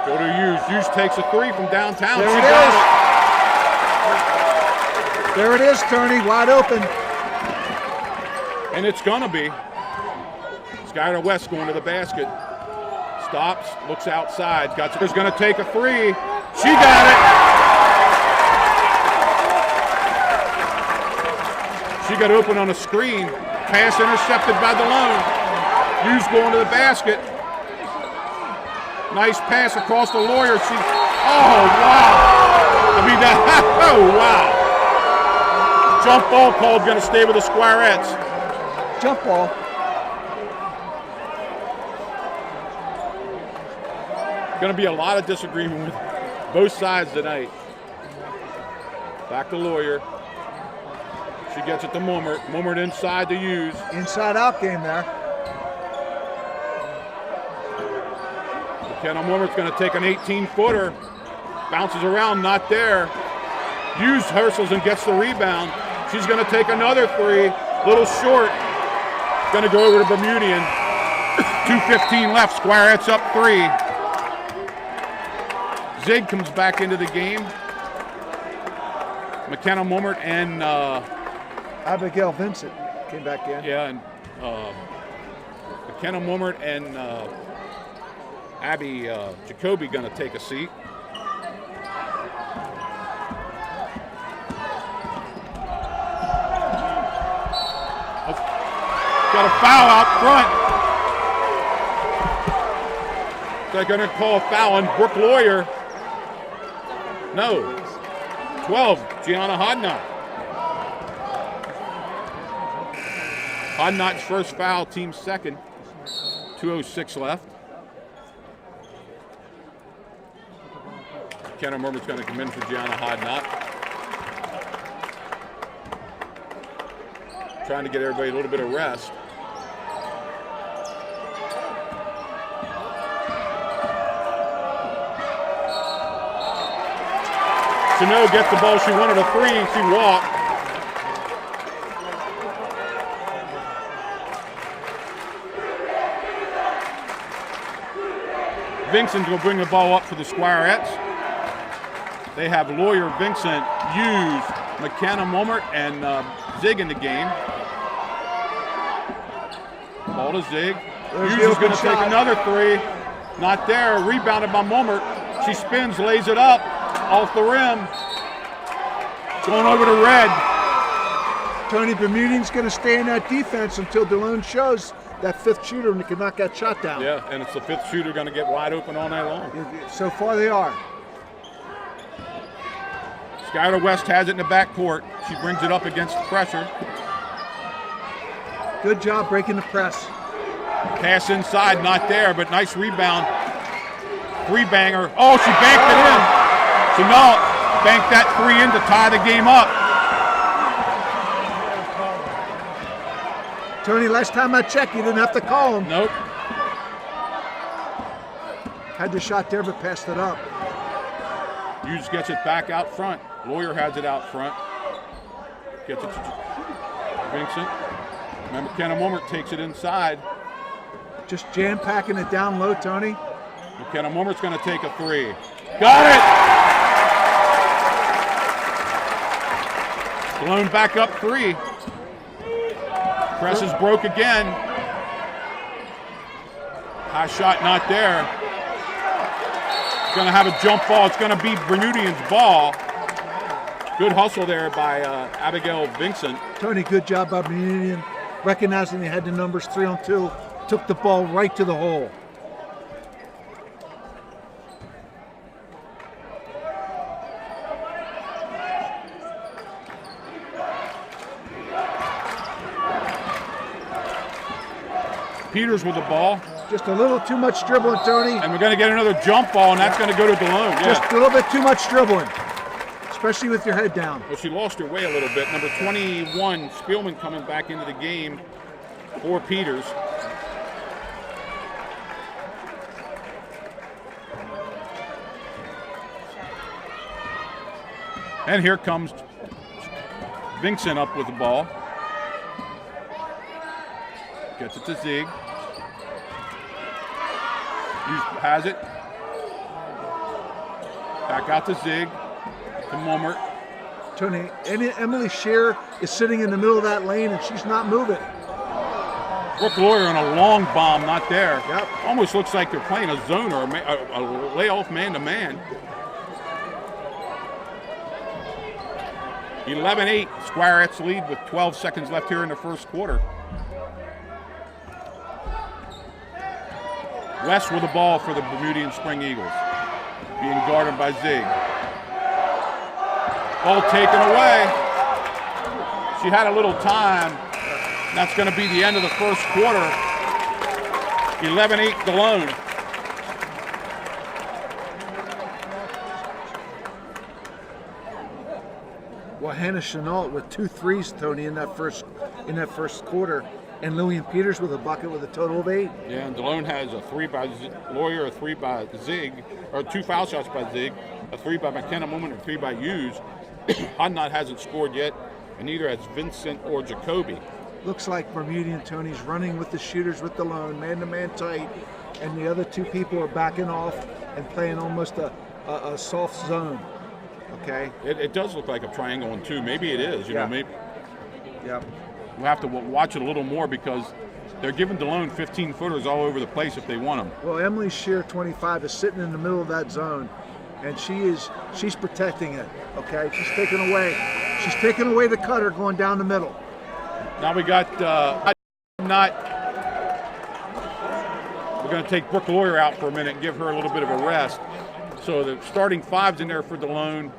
Go to Hughes. Hughes takes a three from downtown. There it is. There it is, Tony, wide open. And it's gonna be. Skylar West going to the basket. Stops, looks outside. Is going to take a three. She got it. She got open on a screen. Pass intercepted by Delone. Hughes going to the basket. Nice pass across the Lawyer. Oh, wow. I mean, oh, wow. Jump ball called, going to stay with the Squirettes. Jump ball. Going to be a lot of disagreement with both sides tonight. Back to Lawyer. She gets it to Mummert. Mummert inside to Hughes. Inside-out game there. McKenna Mummert's going to take an 18-footer. Bounces around, not there. Hughes hustles and gets the rebound. She's going to take another three. Little short. Going to go over to Bermudian. 2:15 left. Squirettes up three. Zig comes back into the game. McKenna Mummert and Abigail Vincent came back in. Yeah, and McKenna Mummert and Abby Jacoby going to take a seat. Got a foul out front. They're going to call a foul on Brooke Lawyer. No. 12, Gianna Hodnott. Hodnott's first foul, team second. 2:06 left. Kenna Murmer's going to come in for Gianna Hodnott. Trying to get everybody a little bit of rest. Sano gets the ball. She wanted a three. She walked. Vincent will bring the ball up for the Squirettes. They have Lawyer, Vincent, Hughes, McKenna Mummert, and Zig in the game. Ball to Zig. Hughes is going to take another three. Not there. Rebounded by Mummert. She spins, lays it up. Off the rim. Going over to Red. Tony, Bermudian's going to stay in that defense until Delone shows that fifth shooter and can knock that shot down. Yeah, and it's the fifth shooter going to get wide open all night long. So far they are. Skylar West has it in the backcourt. She brings it up against the pressure. Good job breaking the press. Pass inside, not there, but nice rebound. Three-banger. Oh, she banked it in. Chanel banked that three in to tie the game up. Tony, last time I checked, you didn't have to call him. Nope. Had the shot there, but passed it up. Hughes gets it back out front. Lawyer has it out front. Gets it to Vincent. Remember, McKenna Mummert takes it inside. Just jam-packing it down low, Tony. McKenna Mummert's going to take a three. Got it! Delone back up three. Press is broke again. High shot not there. Going to have a jump ball. It's going to be Bermudian's ball. Good hustle there by Abigail Vincent. Tony, good job by Bermudian. Recognizing they had the numbers 3-on-2. Took the ball right to the hole. Peters with the ball. Just a little too much dribbling, Tony. And we're going to get another jump ball, and that's going to go to Delone. Yeah. Just a little bit too much dribbling, especially with your head down. Well, she lost her way a little bit. Number 21, Spielman, coming back into the game for Peters. And here comes Vincent up with the ball. Gets it to Zig. Hughes has it. Back out to Zig. To Mummert. Tony, Emily Shear is sitting in the middle of that lane and she's not moving. Brooke Lawyer on a long bomb, not there. Yep. Almost looks like they're playing a zone or a layoff man-to-man. 11-8, Squirettes lead with 12 seconds left here in the first quarter. West with the ball for the Bermudian Spring Eagles. Being guarded by Zig. Ball taken away. She had a little time. That's going to be the end of the first quarter. 11-8 Delone. Well, Hannah Chenault with 2 threes, Tony, in that first quarter, and Lillian Peters with a bucket with a total of 8. Yeah, and Delone has a 3 by Lawyer, a 3 by Zig, or 2 foul shots by Zig, a 3 by McKenna Mummert, and a 3 by Hughes. Hodnott hasn't scored yet, and neither has Vincent or Jacoby. Looks like Bermudian Tony's running with the shooters with Delone, man-to-man tight, and the other 2 people are backing off and playing almost a soft zone. Okay. It does look like a triangle and 2. Maybe it is. You know, maybe. Yep. we'll have to watch it a little more because they're giving Delone 15-footers all over the place if they want them. Well, Emily Shear, 25, is sitting in the middle of that zone, and she's protecting it. Okay, she's taking away the cutter going down the middle. Now we got we're going to take Brooke Lawyer out for a minute and give her a little bit of a rest. So the starting five's in there for Delone,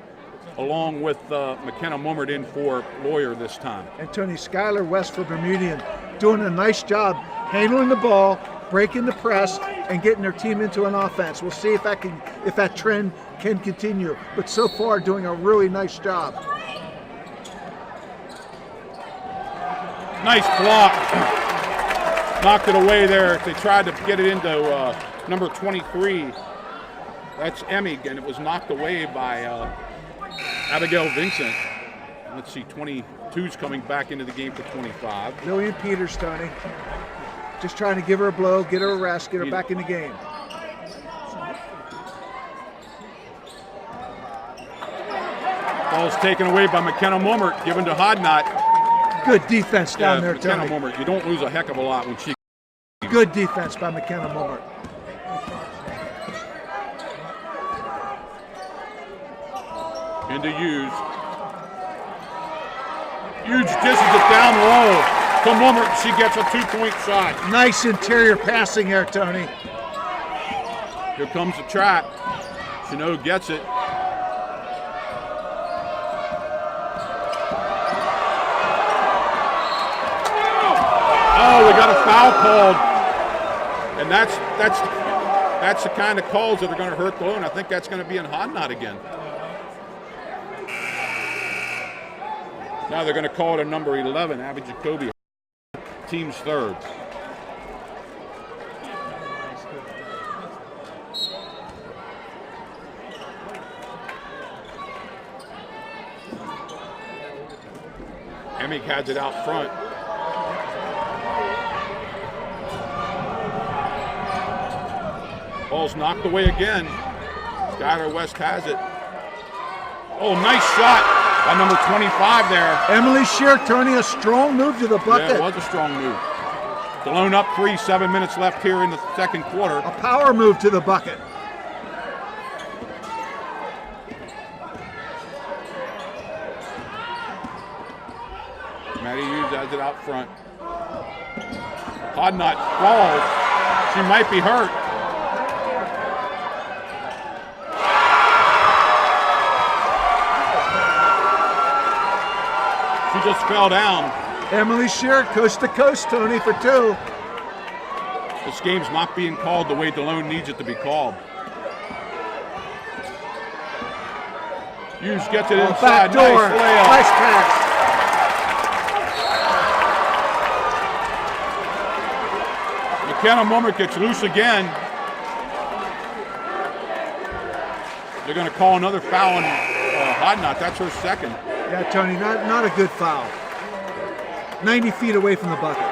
along with McKenna Mummert in for Lawyer this time. And Tony, Skylar West for Bermudian doing a nice job handling the ball, breaking the press, and getting their team into an offense. We'll see if that trend can continue. But so far, doing a really nice job. Nice block. Knocked it away there. They tried to get it into number 23. That's Emig, and it was knocked away by Abigail Vincent. Let's see, 22's coming back into the game for 25. Lillian Peters, Tony. Just trying to give her a blow, get her a rest, get her back in the game. Ball's taken away by McKenna Mummert, given to Hodnott. Good defense down there, McKenna Tony. Mummert. You don't lose a heck of a lot when she. Good defense by McKenna Mummert. Into Hughes. Hughes dishes it down low to Mummert. She gets a 2-point shot. Nice interior passing there, Tony. Here comes the trap. Chanot gets it. Oh, we got a foul called, and that's the kind of calls that are going to hurt Delone. I think that's going to be in Hodnott again. Now they're going to call it a number 11, Abby Jacoby, team's third. Emig has it out front. Ball's knocked away again. Skylar West has it. Oh, nice shot by number 25 there. Emily Shear, Tony, a strong move to the bucket. Yeah, it was a strong move. Delone up 3, 7 minutes left here in the second quarter. A power move to the bucket. Maddie Hughes has it out front. Hodnott falls. She might be hurt. She just fell down. Emily Shear, coast to coast, Tony, for 2. This game's not being called the way Delone needs it to be called. Hughes gets it inside. Back door. Nice layup. Nice pass. McKenna Mummert gets loose again. They're going to call another foul on Hodnott. That's her second. Yeah, Tony, not a good foul. 90 feet away from the bucket.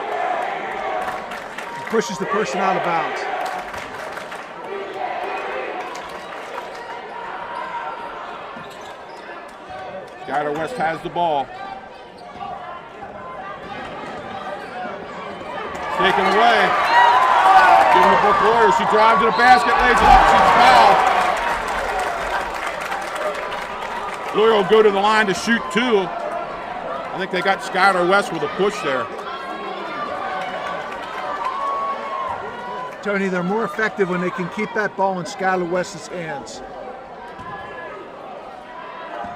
Pushes the person out of bounds. Skylar West has the ball. Taken away. Giving to Brooke Lawyer. She drives to the basket, lays it up. She's fouled. Lawyer will go to the line to shoot 2. I think they got Skylar West with a push there. Tony, they're more effective when they can keep that ball in Skylar West's hands.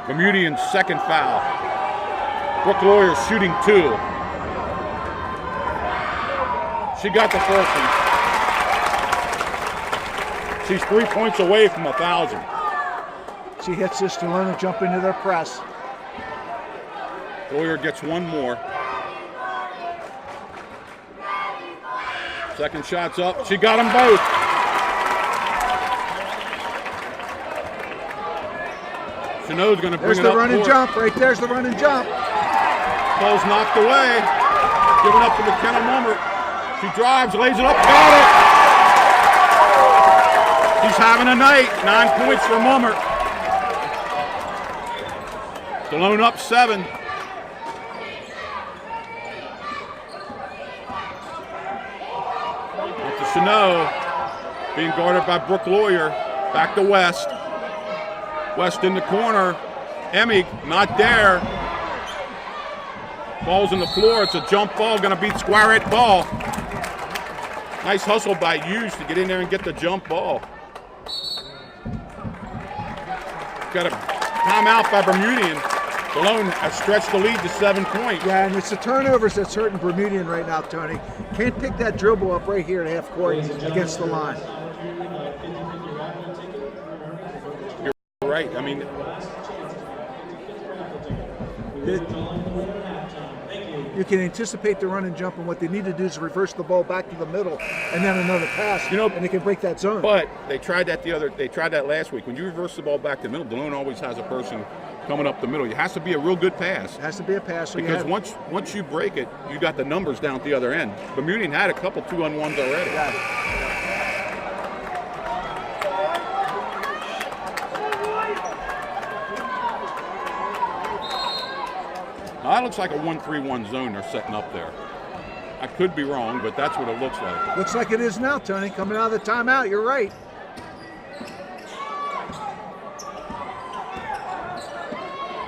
Bermudian's second foul. Brooke Lawyer shooting 2. She got the first one. She's 3 points away from 1,000. She hits this, Delone will jump into their press. Lawyer gets one more. Second shot's up. She got them both. Chanot's going to bring There's it the up run and court. jump. Right there's the run and jump. Ball's knocked away. Given up to McKenna Mummert. She drives, lays it up, got it. She's having a night. 9 points for Mummert. Delone up 7. Chanel being guarded by Brooke Lawyer. Back to West. West in the corner. Emig not there. Ball's on the floor. It's a jump ball. Going to beat Squirette ball. Nice hustle by Hughes to get in there and get the jump ball. Got a timeout by Bermudian. Delone has stretched the lead to 7 points. Yeah, and it's the turnovers that's hurting Bermudian right now, Tony. Can't pick that dribble up right here at half court against the line. You're right. I mean, you can anticipate the run and jump, and what they need to do is reverse the ball back to the middle, and then another pass. And they can break that zone. But they tried that last week. When you reverse the ball back to the middle, Delone always has a person coming up the middle. It has to be a real good pass. It has to be a pass. Because once you break it, you got the numbers down at the other end. Bermudian had a couple 2-on-1s already. Yeah. Now, that looks like a 1-3-1 zone they're setting up there. I could be wrong, but that's what it looks like. Looks like it is now, Tony. Coming out of the timeout, you're right.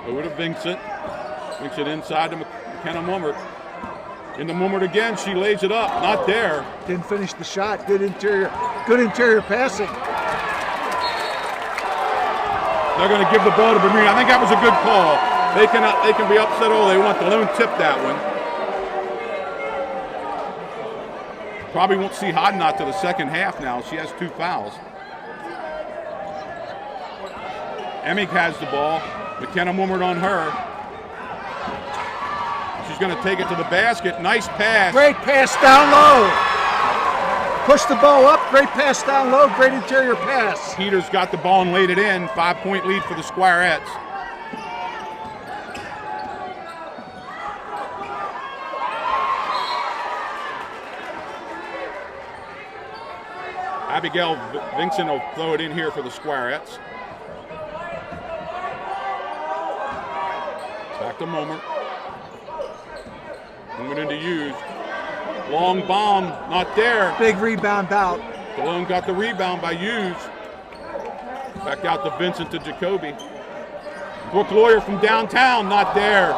Over to Vincent. Vincent inside to McKenna Mummert. Into Mummert again. She lays it up. Not there. Didn't finish the shot. Good interior passing. They're going to give the ball to Bermudian. I think that was a good call. They can be upset all they want. Delone tipped that one. Probably won't see Hodnott to the second half now. She has 2 fouls. Emig has the ball. McKenna Mummert on her. She's going to take it to the basket. Nice pass. Great pass down low. Push the ball up. Great pass down low. Great interior pass. Peters got the ball and laid it in. 5-point lead for the Squirettes. Abigail Vincent will throw it in here for the Squirettes. Back to Mummert. Moving into Hughes. Long bomb, not there. Big rebound out. Delone got the rebound by Hughes. Back out to Vincent to Jacoby. Brooke Lawyer from downtown, not there.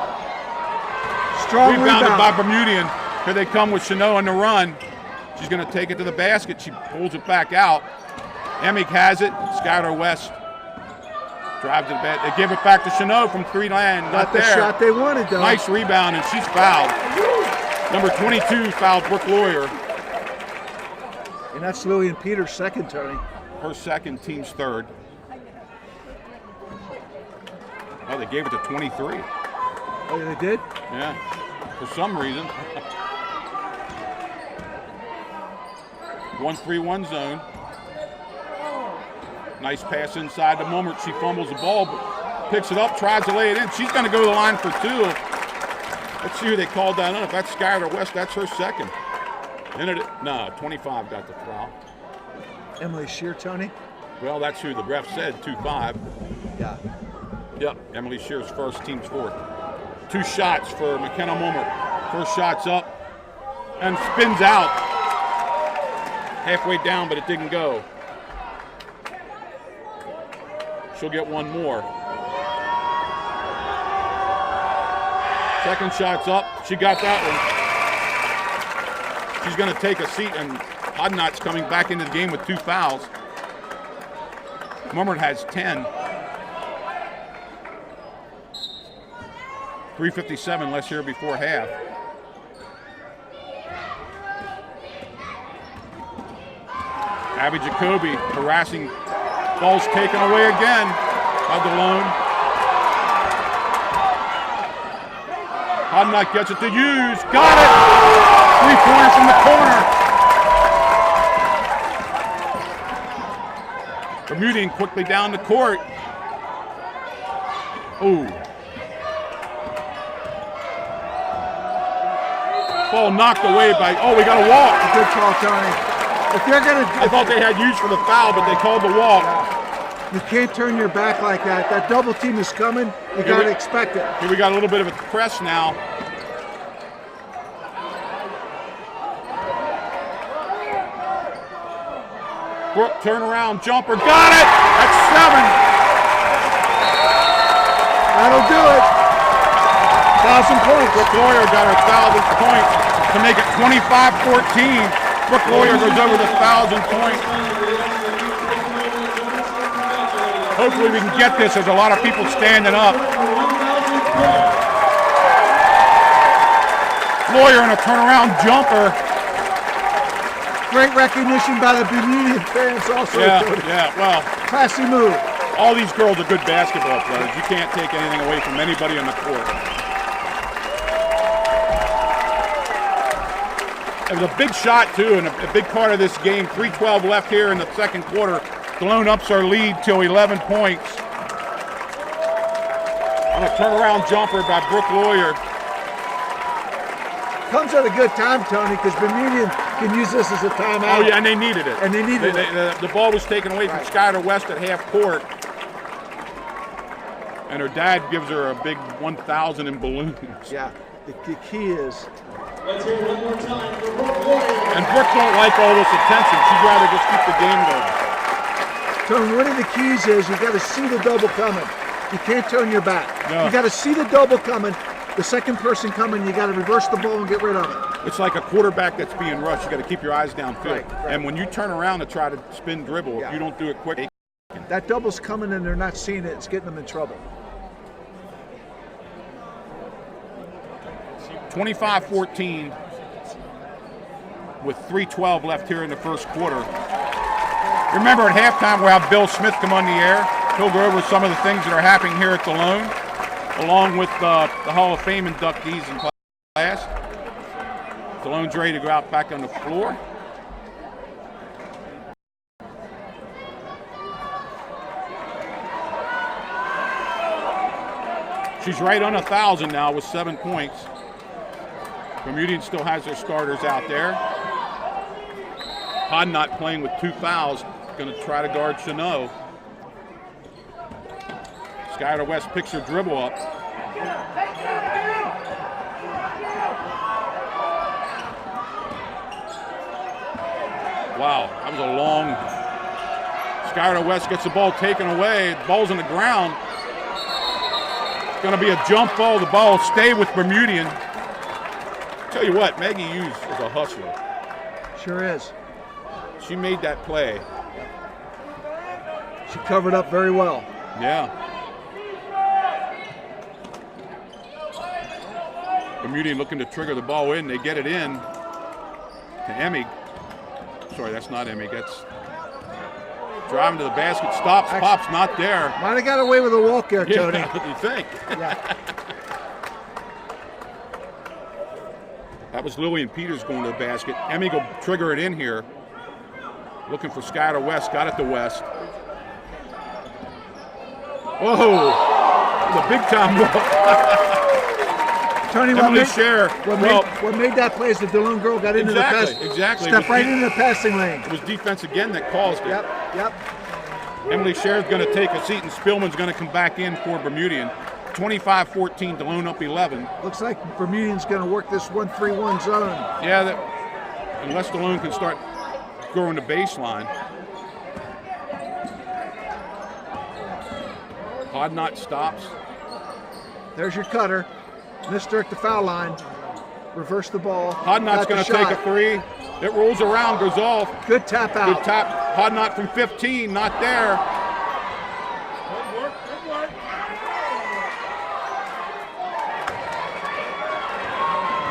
Strong Rebounded rebound. by Bermudian. Here they come with Chanel on the run. She's going to take it to the basket. She pulls it back out. Emig has it. Skylar West drives it back. They give it back to Chanel from 3-land. Not the there. shot they wanted, though. Nice rebound, and she's fouled. Number 22 fouled Brooke Lawyer. And that's Lillian Peters' second, Tony. Her second, team's third. Oh, they gave it to 23. Oh, they did? Yeah, for some reason. 1-3-1 zone. Nice pass inside to Mummert. She fumbles the ball, but picks it up, tries to lay it in. She's going to go to the line for 2. Let's see who they called that on. If that's Skylar West, that's her second. 25 got the foul. Emily Shear, Tony? Well, that's who the ref said, 2-5. Yeah. Yep, Emily Shear's first, team's fourth. 2 shots for McKenna Mummert. First shot's up and spins out. Halfway down, but it didn't go. She'll get one more. Second shot's up. She got that one. She's going to take a seat, and Hodnott's coming back into the game with 2 fouls. Mummert has 10. 3:57 less here before half. Abby Jacoby harassing. Ball's taken away again by Delone. Hodnott gets it to Hughes. Got it! 3-pointer from the corner. Bermudian quickly down the court. Ooh. Ball knocked away by, we got a walk. Good call, Tony. If they're gonna, I thought they had Hughes for the foul, but they called the walk. You can't turn your back like that. That double team is coming. You got to expect it. Here we got a little bit of a press now. Brooke turnaround jumper. Got it! That's 7. That'll do it. 1,000 points. Brooke Lawyer got her 1,000th point to make it 25-14. Brooke Lawyer goes over the 1,000 point. Hopefully we can get this. There's a lot of people standing up. Lawyer in a turnaround jumper. Great recognition by the Bermudian fans also. Yeah, well, classy move. all these girls are good basketball players. You can't take anything away from anybody on the court. It was a big shot, too, and a big part of this game. 3:12 left here in the second quarter. Delone ups our lead to 11 points. On a turnaround jumper by Brooke Lawyer. Comes at a good time, Tony, because Bermudian can use this as a timeout. Oh, yeah, and they needed it. And they needed it. The ball was taken away from Skylar West at half court. And her dad gives her a big 1,000 in balloons. Yeah, the key is. Let's hear it one more time for Brooke Lawyer. And Brooke don't like all this attention. She'd rather just keep the game going. Tony, one of the keys is you got to see the double coming. You can't turn your back. No. You got to see the double coming. The second person coming, you got to reverse the ball and get rid of it. It's like a quarterback that's being rushed. You got to keep your eyes downfield. Right. And when you turn around to try to spin dribble, if you don't do it quick, That double's coming and they're not seeing it. It's getting them in trouble. 25-14 with 3:12 left here in the first quarter. Remember at halftime we'll have Bill Smith come on the air. He'll go over some of the things that are happening here at Delone, along with the Hall of Fame inductees in class. Delone's ready to go out back on the floor. She's right on 1,000 now with 7 points. Bermudian still has their starters out there. Hodnott playing with 2 fouls, going to try to guard Chanot. Skylar West picks her dribble up. Wow, that was a long. Skylar West gets the ball taken away. The ball's on the ground. It's going to be a jump ball. The ball will stay with Bermudian. Tell you what, Maggie Hughes is a hustler. Sure is. She made that play. She covered up very well. Yeah. Bermudian looking to trigger the ball in. They get it in to Emig. Sorry, that's not Emig. That's driving to the basket. Stops, pops, not there. Might have got away with a walk there, Tony. Yeah, you think? Yeah. That was Lillian Peters going to the basket. Emig will trigger it in here. Looking for Skylar West. Got it to West. Whoa! The big time ball. Tony, Emily what made that play is the Delone girl got into the pass. Exactly. Stepped right into the passing lane. It was defense again that caused it. Yep. Emily Scher's going to take a seat, and Spillman's going to come back in for Bermudian. 25-14, Delone up 11. Looks like Bermudian's going to work this 1-3-1 zone. Yeah, unless Delone can start growing the baseline. Hodnott stops. There's your cutter. Missed her at the foul line. Reverse the ball. Hodnott's going to take a three. It rolls around, goes off. Good tap out. Good tap. Hodnott from 15, not there.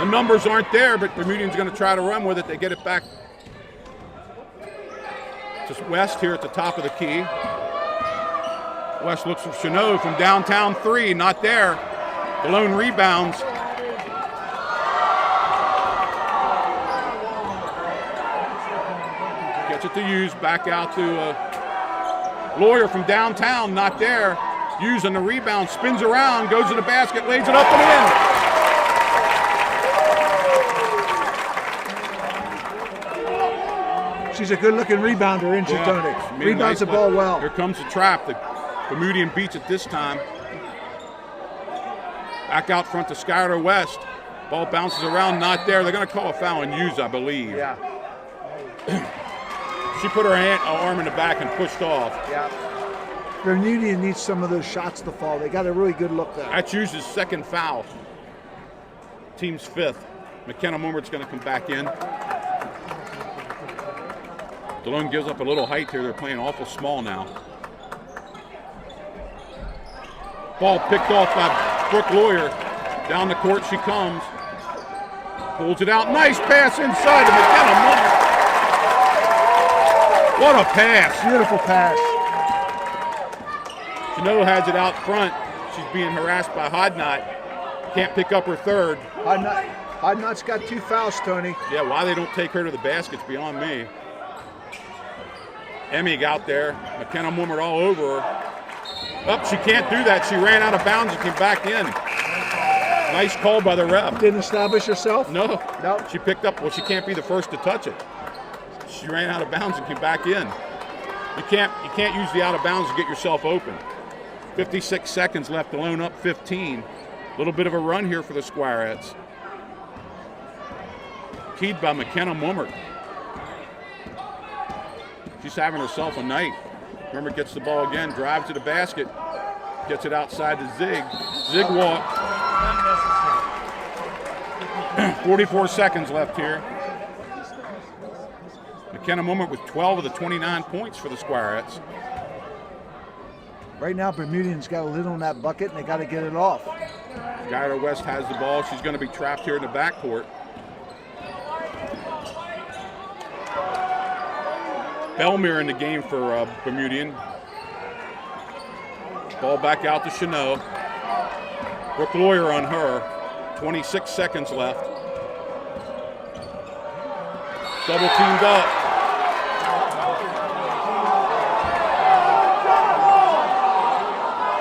The numbers aren't there, but Bermudian's going to try to run with it. They get it back to West here at the top of the key. West looks for Chanot from downtown 3, not there. Delone rebounds. Gets it to Hughes, back out to Lawyer from downtown, not there. Hughes on the rebound, spins around, goes to the basket, lays it up and in. She's a good-looking rebounder, isn't she, Tony? Rebounds the ball well. Here comes the trap. The Bermudian beats it this time. Back out front to Skylar West. Ball bounces around, not there. They're going to call a foul on Hughes, I believe. Yeah. She put her arm in the back and pushed off. Yeah. Bermudian needs some of those shots to fall. They got a really good look there. That's Hughes' second foul. Team's fifth. McKenna Mummert's going to come back in. Delone gives up a little height here. They're playing awful small now. Ball picked off by Brooke Lawyer. Down the court she comes. Pulls it out. Nice pass inside to McKenna Mummer. What a pass. Beautiful pass. Chanot has it out front. She's being harassed by Hodnott. Can't pick up her third. Hodnott's got 2 fouls, Tony. Yeah, why they don't take her to the basket's beyond me. Emig out there. McKenna Mummert all over her. Oh, she can't do that. She ran out of bounds and came back in. Nice call by the ref. Didn't establish herself? No. Nope. She picked up, well, she can't be the first to touch it. She ran out of bounds and came back in. You can't use the out of bounds to get yourself open. 56 seconds left, Delone up 15. A little bit of a run here for the Squirettes. Keyed by McKenna Mummert. She's having herself a night. Mummert gets the ball again, drives to the basket, gets it outside to Zig. Zig walk. 44 seconds left here. McKenna Mummert with 12 of the 29 points for the Squirettes. Right now, Bermudian's got a lid on that bucket, and they got to get it off. Skylar West has the ball. She's going to be trapped here in the backcourt. Belmere in the game for Bermudian. Ball back out to Chanot. Brooke Lawyer on her. 26 seconds left. Double teamed up.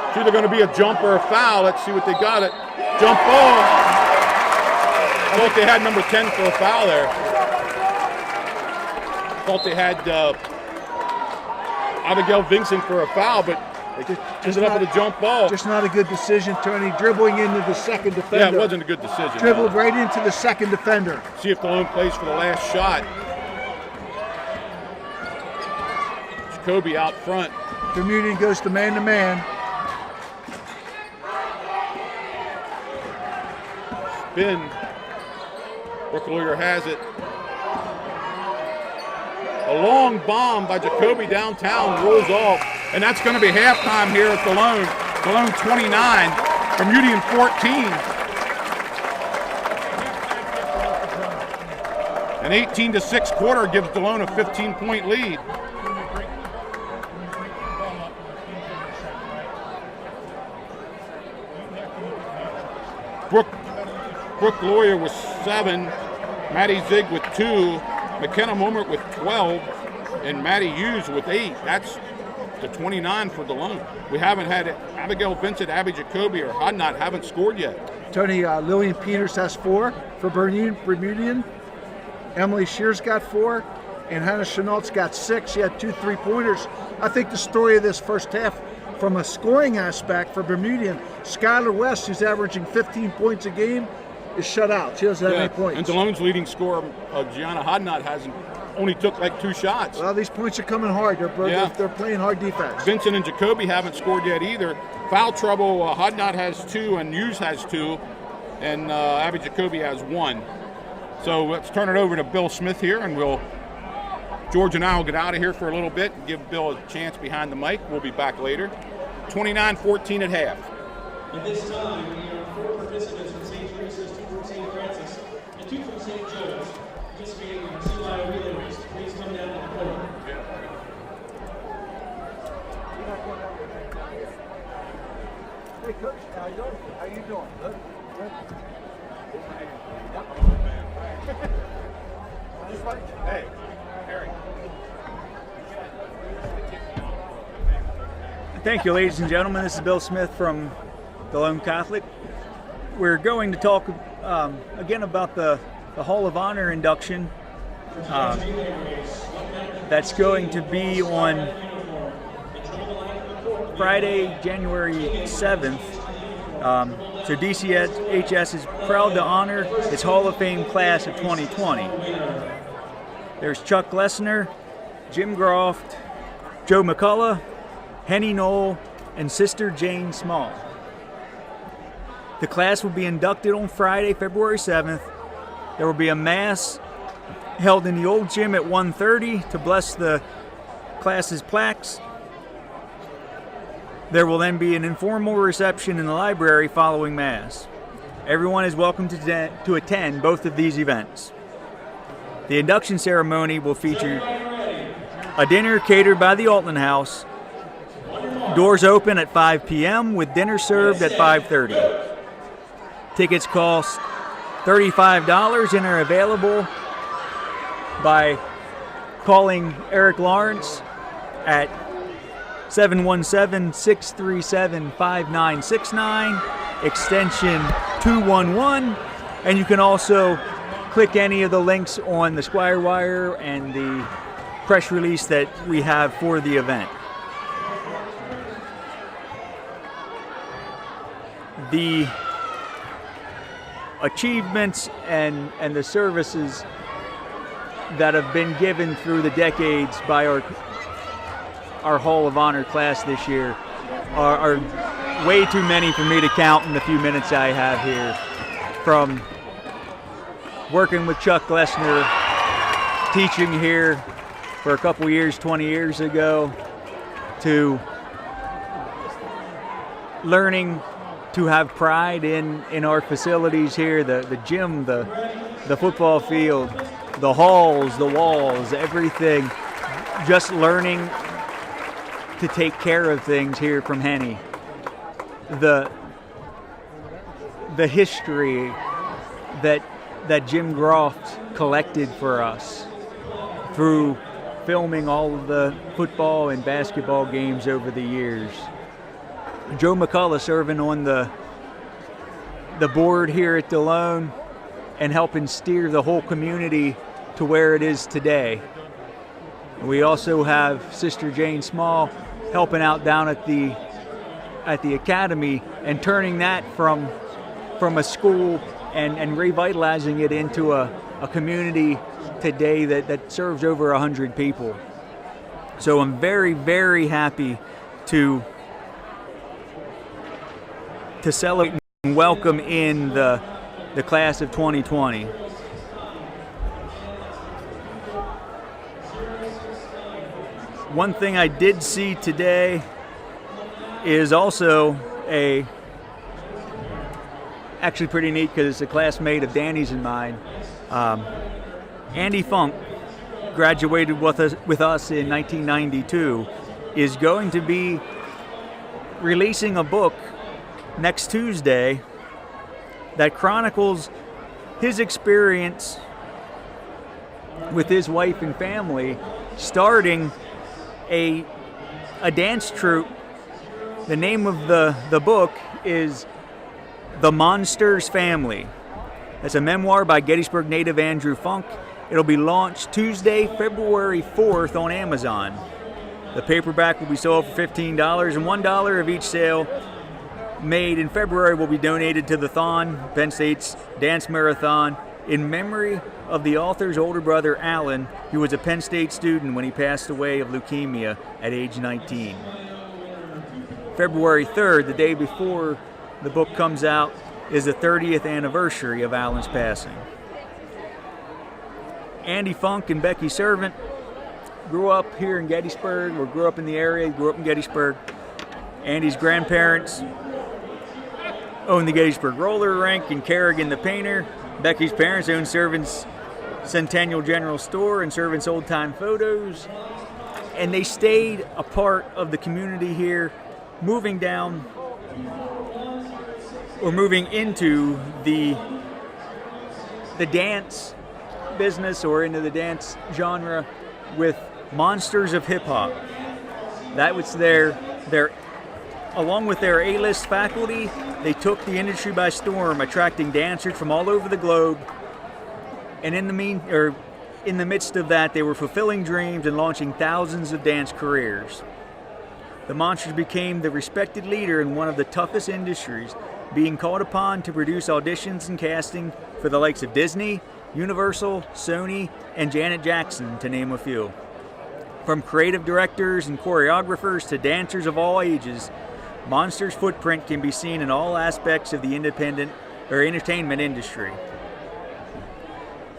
It's either going to be a jump or a foul. Let's see what they got it. Jump ball. I thought they had number 10 for a foul there. I thought they had Abigail Vincent for a foul, but they ended up with a jump ball. Just not a good decision, Tony. Dribbling into the second defender. Yeah, it wasn't a good decision. Dribbled right into the second defender. See if Delone plays for the last shot. Jacoby out front. Bermudian goes to man-to-man. Spin. Brooke Lawyer has it. A long bomb by Jacoby downtown rolls off, and that's going to be halftime here at Delone. Delone 29, Bermudian 14. An 18-6 quarter gives Delone a 15-point lead. Brooke Lawyer with 7, Maddie Zig with 2, McKenna Mummert with 12, and Maddie Hughes with 8. That's the 29 for Delone. We haven't had Abigail Vincent, Abby Jacoby, or Hodnott haven't scored yet. Tony, Lillian Peters has 4 for Bermudian. Emily Shears got 4, and Hannah Chenault's got 6. She had 2 3-pointers. I think the story of this first half, from a scoring aspect for Bermudian, Skylar West, who's averaging 15 points a game, is shut out. She doesn't have any points. And Delone's leading scorer, Gianna Hodnott, only took like 2 shots. Well, these points are coming hard. They're playing hard defense. Vincent and Jacoby haven't scored yet either. Foul trouble, Hodnott has 2 and Hughes has 2, and Abby Jacoby has 1. So let's turn it over to Bill Smith here, and George and I will get out of here for a little bit and give Bill a chance behind the mic. We'll be back later. 29-14 at half. At this time, we have 4 participants from St. Teresa's, 2 from St. Francis, and 2 from St. Joe's participating in the 2-mile relay race. Please come down to the podium. Hey, Coach, how you doing? Good? Good. Hey, Harry. Thank you, ladies and gentlemen. This is Bill Smith from Delone Catholic. We're going to talk again about the Hall of Honor induction. That's going to be on Friday, January 7th. So DCHS is proud to honor its Hall of Fame class of 2020. There's Chuck Lessner, Jim Groft, Joe McCullough, Henny Knoll, and Sister Jane Small. The class will be inducted on Friday, February 7th. There will be a mass held in the old gym at 1:30 to bless the class's plaques. There will then be an informal reception in the library following mass. Everyone is welcome to attend both of these events. The induction ceremony will feature a dinner catered by the Altman House. Doors open at 5 p.m. with dinner served at 5:30. Tickets cost $35 and are available by calling Eric Lawrence at 717-637-5969, extension 211, and you can also click any of the links on the Squire Wire and the press release that we have for the event. The achievements and the services that have been given through the decades by our Hall of Honor class this year are way too many for me to count in the few minutes I have here. From working with Chuck Glessner, teaching here for a couple years, 20 years ago, to learning to have pride in our facilities here, the gym, the football field, the halls, the walls, everything. Just learning to take care of things here from Henny. The history that Jim Groft collected for us through filming all of the football and basketball games over the years. Joe McCullough serving on the board here at Delone and helping steer the whole community to where it is today. We also have Sister Jane Small helping out down at the academy and turning that from a school and revitalizing it into a community today that serves over 100 people. So I'm very, very happy to celebrate and welcome in the class of 2020. One thing I did see today is also actually pretty neat because it's a classmate of Danny's and mine. Andy Funk graduated with us in 1992, is going to be releasing a book next Tuesday that chronicles his experience with his wife and family starting a dance troupe. The name of the book is The Monsters Family. It's a memoir by Gettysburg native Andrew Funk. It'll be launched Tuesday, February 4th on Amazon. The paperback will be sold for $15, and $1 of each sale made in February will be donated to the Thon, Penn State's dance marathon, in memory of the author's older brother, Alan, who was a Penn State student when he passed away of leukemia at age 19. February 3rd, the day before the book comes out, is the 30th anniversary of Alan's passing. Andy Funk and Becky Servant grew up here in Gettysburg, or grew up in the area, grew up in Gettysburg. Andy's grandparents owned the Gettysburg Roller Rink and Kerrigan the Painter. Becky's parents owned Servant's Centennial General Store and Servant's Old Time Photos. And they stayed a part of the community here, moving into the dance business, or into the dance genre, with Monsters of Hip Hop. That was their along with their A-list faculty, they took the industry by storm, attracting dancers from all over the globe. And in the midst of that, they were fulfilling dreams and launching thousands of dance careers. The Monsters became the respected leader in one of the toughest industries, being called upon to produce auditions and casting for the likes of Disney, Universal, Sony, and Janet Jackson, to name a few. From creative directors and choreographers to dancers of all ages, Monster's footprint can be seen in all aspects of the independent or entertainment industry.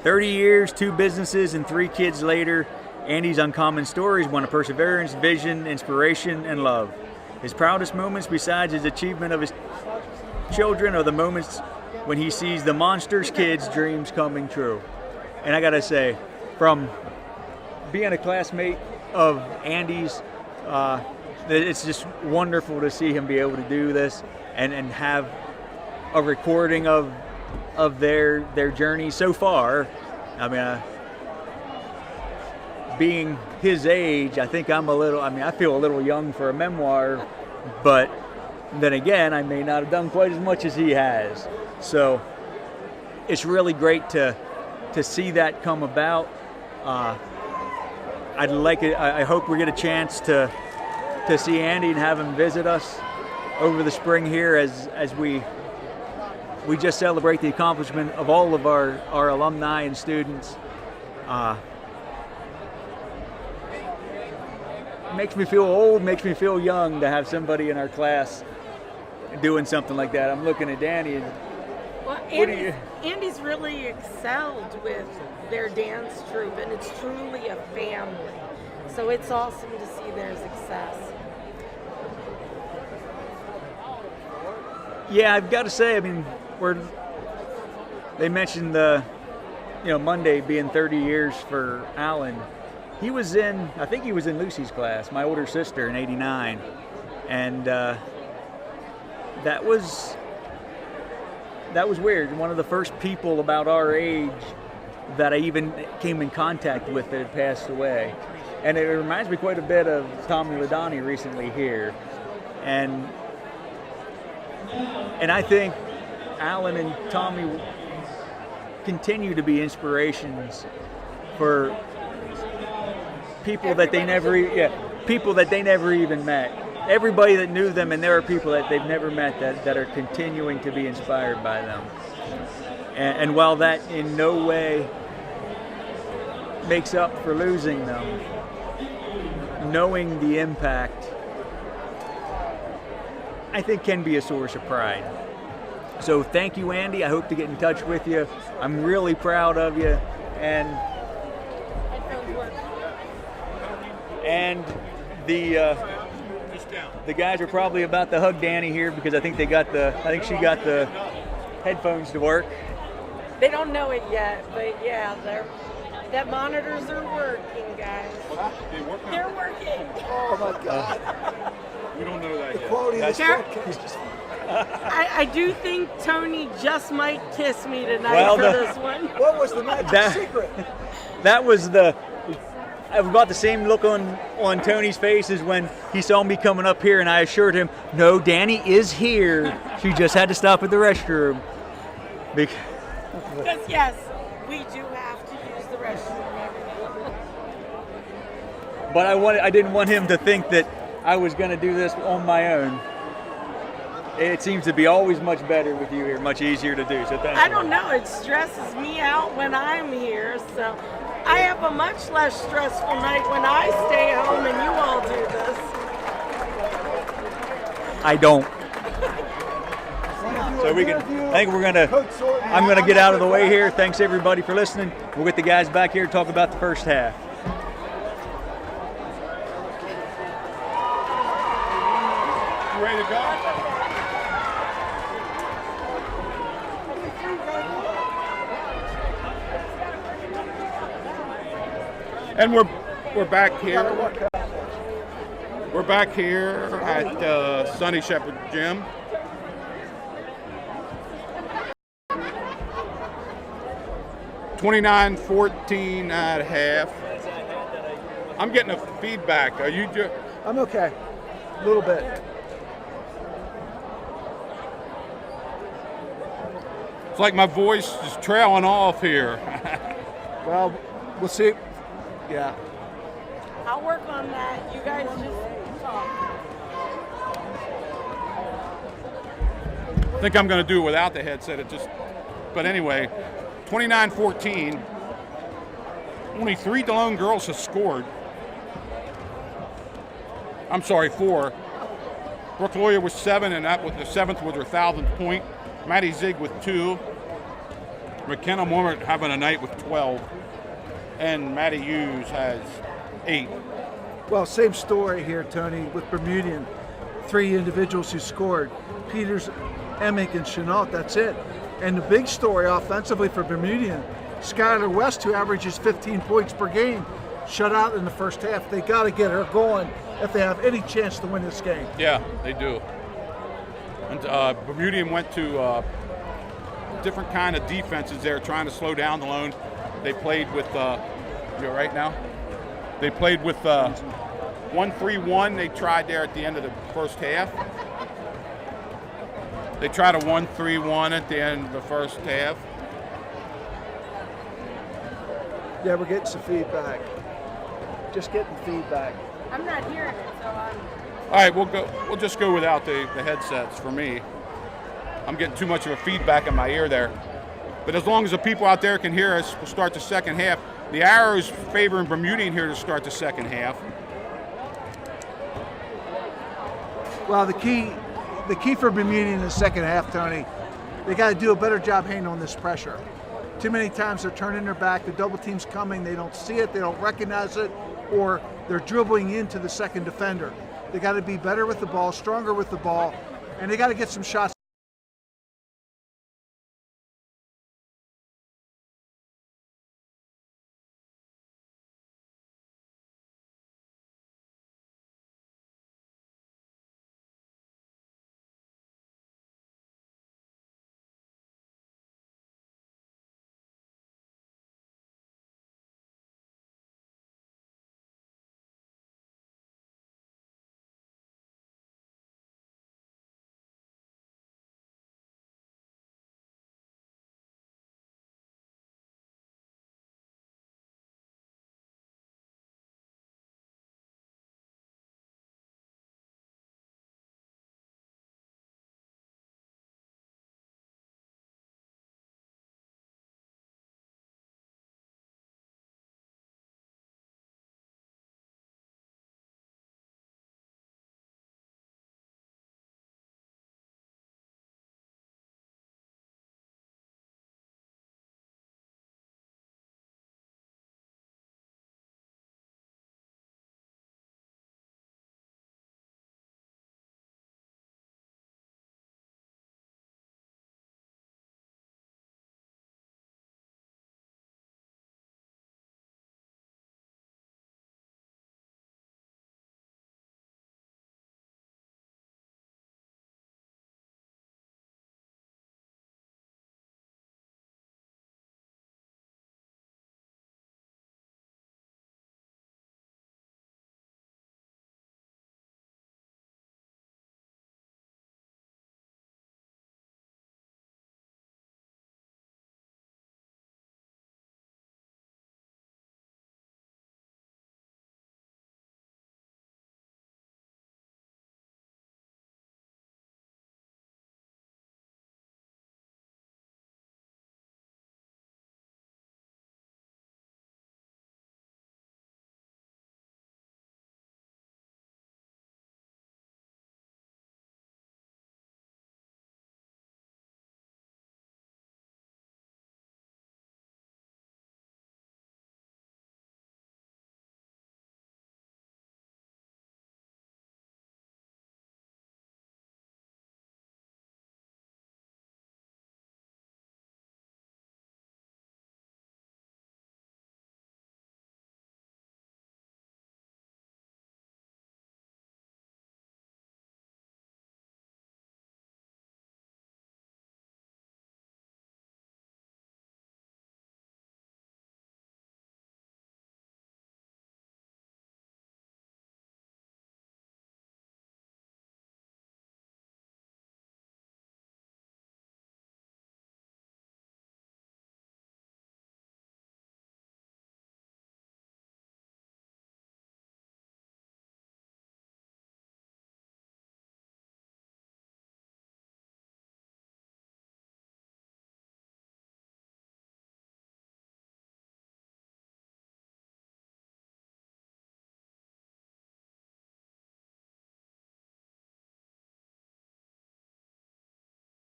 30 years, 2 businesses, and 3 kids later, Andy's uncommon story is one of perseverance, vision, inspiration, and love. His proudest moments, besides his achievement of his children, are the moments when he sees the Monsters kids' dreams coming true. And I gotta say, from being a classmate of Andy's, it's just wonderful to see him be able to do this and have a recording of their journey so far. I mean, being his age, I think I feel a little young for a memoir, but then again, I may not have done quite as much as he has. So it's really great to see that come about. I hope we get a chance to see Andy and have him visit us over the spring here as we just celebrate the accomplishment of all of our alumni and students. Makes me feel old, makes me feel young to have somebody in our class doing something like that. I'm looking at Danny and well, Andy's really excelled with their dance troupe, and it's truly a family. So it's awesome to see their success. Yeah, I've got to say, I mean, they mentioned Monday being 30 years for Alan. I think he was in Lucy's class, my older sister, in '89, and that was weird. One of the first people about our age that I even came in contact with that had passed away, and it reminds me quite a bit of Tommy Ladani recently here, and I think Alan and Tommy continue to be inspirations for people that they never even met. Everybody that knew them, and there are people that they've never met that are continuing to be inspired by them. And while that in no way makes up for losing them, knowing the impact, I think can be a source of pride. So thank you, Andy. I hope to get in touch with you. I'm really proud of you, and the guys are probably about to hug Danny here because I think she got the headphones to work. They don't know it yet, but yeah, that monitors are working, guys. They're working. Oh my God. We don't know that yet. Quality of this broadcast. I do think Tony just might kiss me tonight for this one. What was the magic secret? That was about the same look on Tony's face as when he saw me coming up here, and I assured him, no, Danny is here. She just had to stop at the restroom. Because yes, we do have to use the restroom. But I didn't want him to think that I was going to do this on my own. It seems to be always much better with you here, much easier to do. So thank you. I don't know. It stresses me out when I'm here, so I have a much less stressful night when I stay home and you all do this. I don't. So I'm gonna get out of the way here. Thanks everybody for listening. We'll get the guys back here to talk about the first half. You ready to go? And we're back here. We're back here at Sonny Shepherd Gym. $29-14 at half. I'm getting a feedback. Are you just? I'm okay. A little bit. It's like my voice is trailing off here. Well, we'll see. Yeah. I'll work on that. You guys just talk. I think I'm going to do it without the headset. But anyway, 29-14. Only 3 Delone girls have scored. I'm sorry, 4. Brooke Lawyer with 7, and that was the 7th was her 1,000th point. Maddie Zig with 2. McKenna Moore having a night with 12. And Maddie Hughes has 8. Well, same story here, Tony, with Bermudian. 3 individuals who scored. Peters, Emick, and Chenault, that's it. And the big story offensively for Bermudian, Skylar West, who averages 15 points per game, shut out in the first half. They got to get her going if they have any chance to win this game. Yeah, they do. And Bermudian went to different kind of defenses there, trying to slow down Delone. They played with, you're right now? They played with 1-3-1. They tried there at the end of the first half. They tried a 1-3-1 at the end of the first half. Yeah, we're getting some feedback. Just getting feedback. I'm not hearing it, so I'm. All right, we'll just go without the headsets for me. I'm getting too much of a feedback in my ear there. But as long as the people out there can hear us, we'll start the second half. The arrows favoring Bermudian here to start the second half. Well, the key for Bermudian in the second half, Tony, they got to do a better job handling this pressure. Too many times they're turning their back, the double team's coming, they don't see it, they don't recognize it, or they're dribbling into the second defender. They got to be better with the ball, stronger with the ball, and they got to get some shots.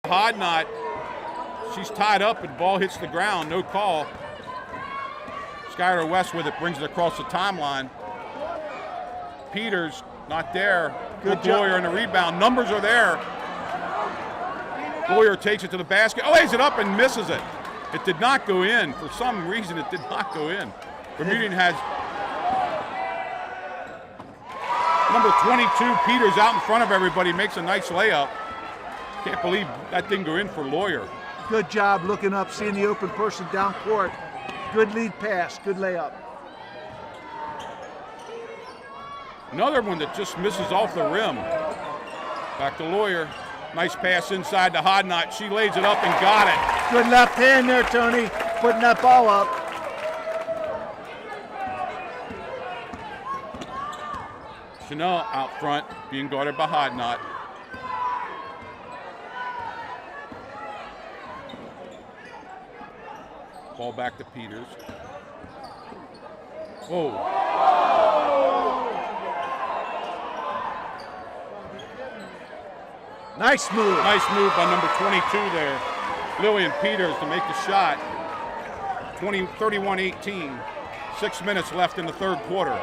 Hodnot, she's tied up and the ball hits the ground, no call. Skylar West with it, brings it across the timeline. Peters, not there. Good Lawyer on the rebound. Numbers are there. Lawyer takes it to the basket. Oh, lays it up and misses it. It did not go in. For some reason, it did not go in. Bermudian has number 22, Peters, out in front of everybody, makes a nice layup. Can't believe that didn't go in for Lawyer. Good job looking up, seeing the open person down court. Good lead pass, good layup. Another one that just misses off the rim. Back to Lawyer. Nice pass inside to Hodnot. She lays it up and got it. Good left hand there, Tony, putting that ball up. Chanel out front, being guarded by Hodnot. Ball back to Peters. Whoa. Nice move. Nice move by number 22 there. Lillian Peters to make the shot. 31-18. 6 minutes left in the third quarter.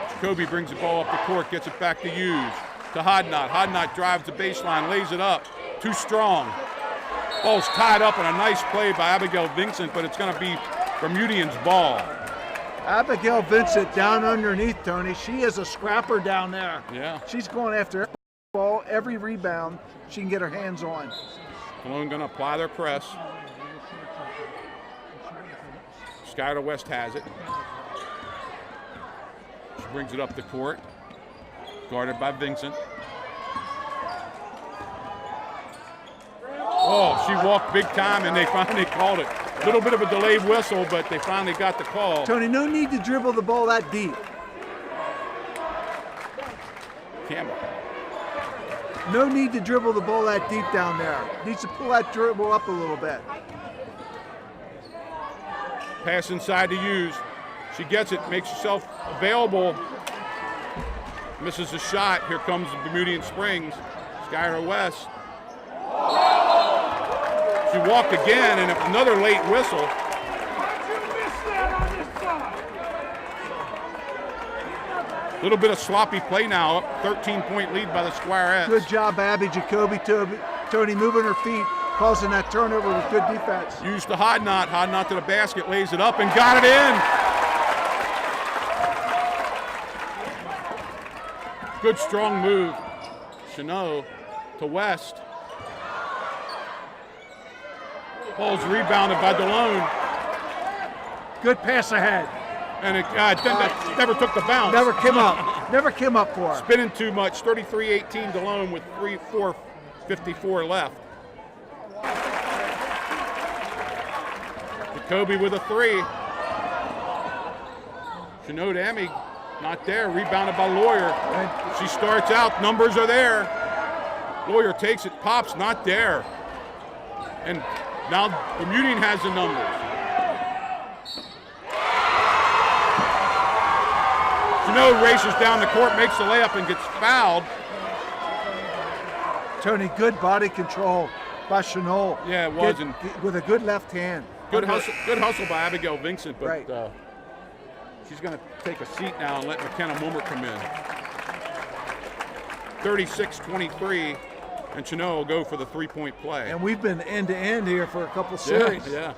Jacoby brings the ball up the court, gets it back to Hughes. To Hodnot. Hodnot drives the baseline, lays it up. Too strong. Ball's tied up on a nice play by Abigail Vincent, but it's going to be Bermudian's ball. Abigail Vincent down underneath, Tony. She is a scrapper down there. Yeah. She's going after every ball, every rebound she can get her hands on. Delone going to apply their press. Skylar West has it. She brings it up the court. Guarded by Vincent. Oh, she walked big time and they finally called it. A little bit of a delayed whistle, but they finally got the call. Tony, no need to dribble the ball that deep. Campbell. No need to dribble the ball that deep down there. Needs to pull that dribble up a little bit. Pass inside to Hughes. She gets it, makes herself available. Misses the shot. Here comes the Bermudian Springs. Skylar West. She walked again, and another late whistle. Little bit of sloppy play now. Up 13-point lead by the Squirettes. Good job, Abby Jacoby. Tony moving her feet, causing that turnover with good defense. Used to Hodnot. Hodnot to the basket, lays it up and got it in. Good strong move. Chanot to West. Ball's rebounded by Delone. Good pass ahead. And it never took the bounce. Never came up. Never came up for her. Spinning too much. 33-18 Delone with 4:54 left. Jacoby with a three. Chanot Amig not there. Rebounded by Lawyer. She starts out. Numbers are there. Lawyer takes it. Pops not there. And now Bermudian has the numbers. Chanot races down the court, makes the layup, and gets fouled. Tony, good body control by Chanot. Yeah, it was. With a good left hand. Good hustle by Abigail Vincent, but right. She's going to take a seat now and let McKenna Mummer come in. 36-23, and Chanot will go for the three-point play. And we've been end-to-end here for a couple series. Yeah.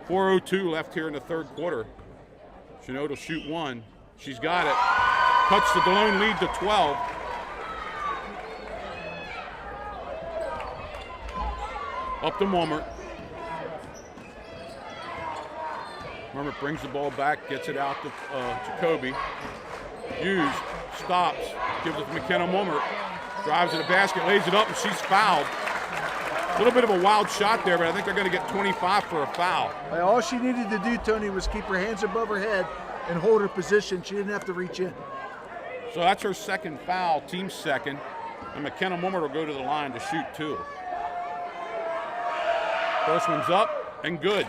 4:02 left here in the third quarter. Chanot will shoot one. She's got it. Cuts the Delone lead to 12. Up to Mummer. Mummer brings the ball back, gets it out to Jacoby. Hughes stops, gives it to McKenna Mummer. Drives to the basket, lays it up, and she's fouled. A little bit of a wild shot there, but I think they're going to get 25 for a foul. All she needed to do, Tony, was keep her hands above her head and hold her position. She didn't have to reach in. So that's her second foul, team's second. And McKenna Mummer will go to the line to shoot two. First one's up and good.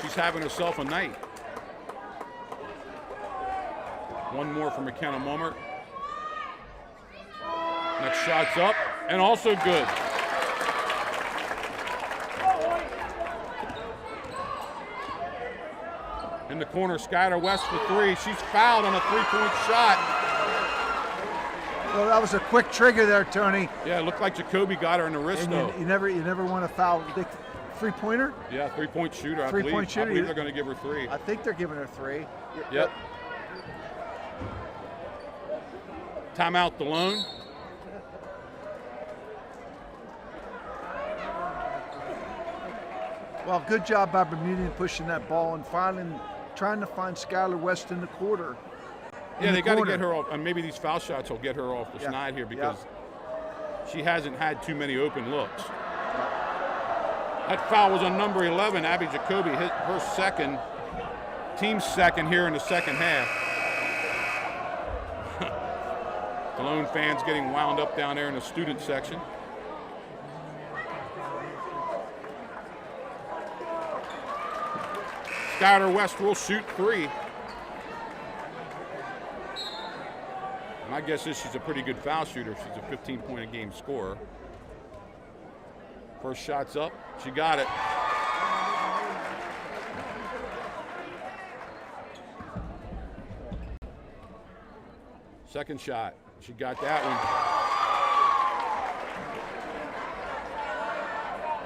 She's having herself a night. One more for McKenna Mummer. Next shot's up and also good. In the corner, Skylar West for three. She's fouled on a three-point shot. Well, that was a quick trigger there, Tony. Yeah, it looked like Jacoby got her in the wrist, And though. you never want to foul. Three-pointer? Yeah, three-point shooter. I Three-point shooter. I believe they're going to give her three. I think they're giving her three. Yep. Timeout, Delone. Well, good job by Bermudian pushing that ball and trying to find Skylar West in the quarter. Yeah, they got to get her off, and maybe these foul shots will get her off the schneid here because she hasn't had too many open looks. That foul was on number 11, Abby Jacoby, hit her second, team second here in the second half. Delone fans getting wound up down there in the student section. Skylar West will shoot three. My guess is she's a pretty good foul shooter. She's a 15-point-a-game scorer. First shot's up. She got it. Second shot. She got that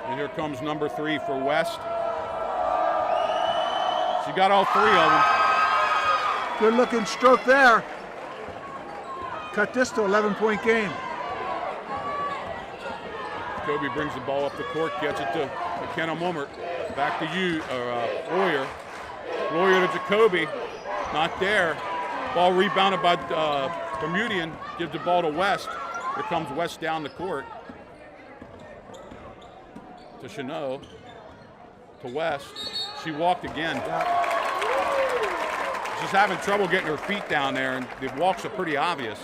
one. And here comes number 3 for West. She got all 3 of them. Good looking stroke there. Cut this to 11-point game. Kobe brings the ball up the court, gets it to McKenna Mummert. Back to Lawyer. Lawyer to Jacoby. Not there. Ball rebounded by Bermudian. Gives the ball to West. Here comes West down the court. To Chanot. To West. She walked again. She's having trouble getting her feet down there, and the walks are pretty obvious.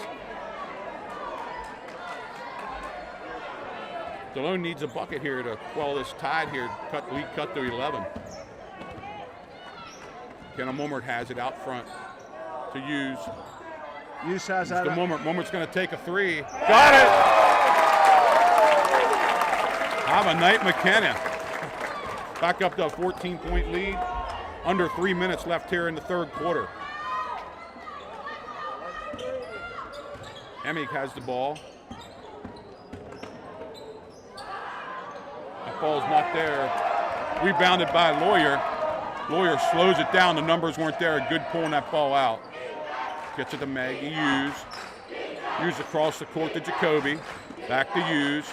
Delone needs a bucket here to quell this tide here. Lead cut to 11. Kenna Mummert has it out front to Hughes. Hughes has that. Mummert's going to take a three. Got it! Have a night, McKenna. Back up to a 14-point lead. Under 3 minutes left here in the third quarter. Emig has the ball. That ball's not there. Rebounded by Lawyer. Lawyer slows it down. The numbers weren't there. Good pulling that ball out. Gets it to Maggie Hughes. Hughes across the court to Jacoby. Back to Hughes.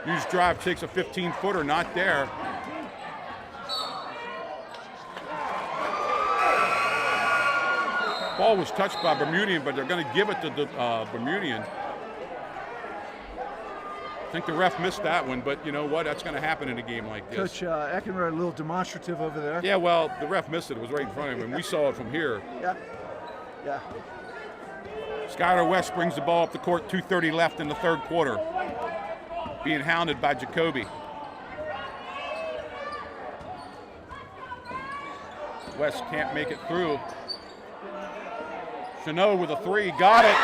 Hughes drive takes a 15-footer. Not there. Ball was touched by Bermudian, but they're going to give it to Bermudian. I think the ref missed that one, but you know what? That's going to happen in a game like this. Coach Eckenrod a little demonstrative over there. Yeah, well, the ref missed it. It was right in front of him, and we saw it from here. Yeah. Skylar West brings the ball up the court, 2:30 left in the third quarter. Being hounded by Jacoby. West can't make it through. Chanot with a three, got it.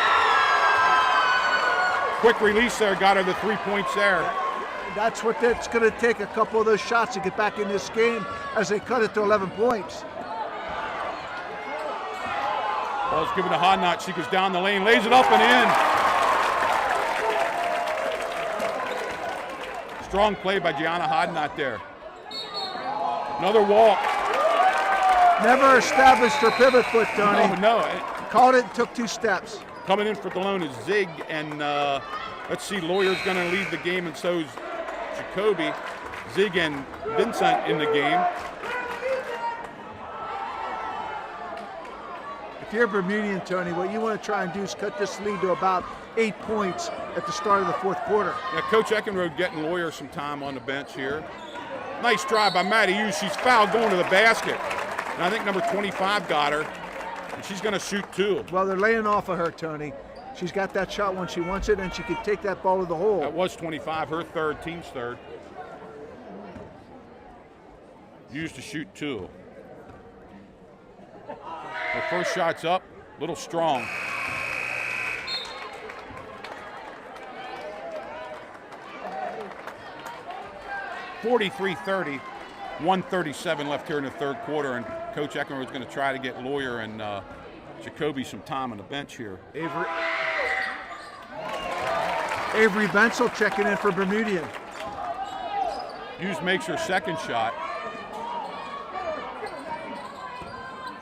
Quick release there, got her the 3 points there. That's what it's going to take, a couple of those shots to get back in this game as they cut it to 11 points. Ball's given to Hodnott. She goes down the lane, lays it up and in. Strong play by Gianna Hodnott there. Another walk. Never established her pivot foot, Tony. No. Called it and took 2 steps. Coming in for Delone is Zig, and let's see, Lawyer's going to lead the game, and so is Jacoby. Zig and Vincent in the game. If you're Bermudian, Tony, what you want to try and do is cut this lead to about 8 points at the start of the fourth quarter. Yeah, Coach Eckenrode getting Lawyer some time on the bench here. Nice drive by Maddie Hughes. She's fouled going to the basket. And I think number 25 got her. And she's going to shoot 2. Well, they're laying off of her, Tony. She's got that shot when she wants it, and she can take that ball to the hole. That was 25, her third, team's third. Used to shoot 2. Her first shot's up, a little strong. 43-30, 1:37 left here in the third quarter, and Coach Eckler is going to try to get Lawyer and Jacoby some time on the bench here. Avery Bensel checking in for Bermudian. Hughes makes her second shot.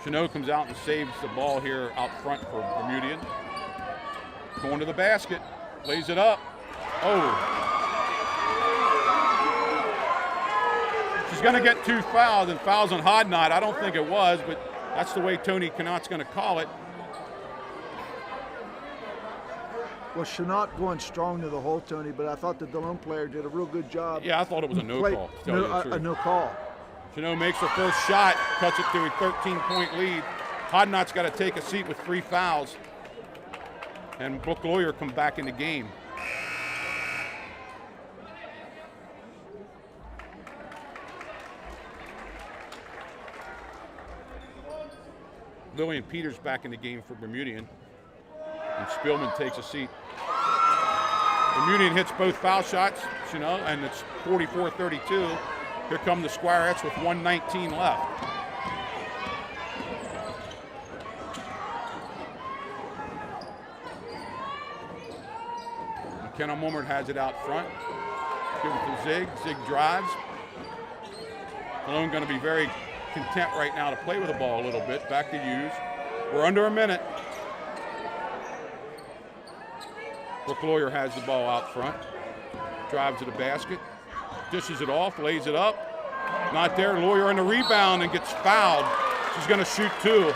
Chanot comes out and saves the ball here out front for Bermudian. Going to the basket, lays it up. Oh. She's going to get 2 fouls, and fouls on Hodnott. I don't think it was, but that's the way Tony Connaught's going to call it. Well, Chanot going strong to the hole, Tony, but I thought the Delone player did a real good job. Yeah, I thought it was a no call. To tell you the truth. A no call. Chanot makes her first shot, cuts it to a 13-point lead. Hodnott's got to take a seat with 3 fouls. And Brooke Lawyer come back in the game. Lillian Peters back in the game for Bermudian. And Spielman takes a seat. Bermudian hits both foul shots, and it's 44-32. Here come the Squirettes with 1:19 left. McKenna Mummert has it out front. Give it to Zig. Zig drives. Delone going to be very content right now to play with the ball a little bit. Back to Hughes. We're under a minute. Brooke Lawyer has the ball out front. Drives to the basket. Dishes it off, lays it up. Not there. Lawyer on the rebound and gets fouled. She's going to shoot 2.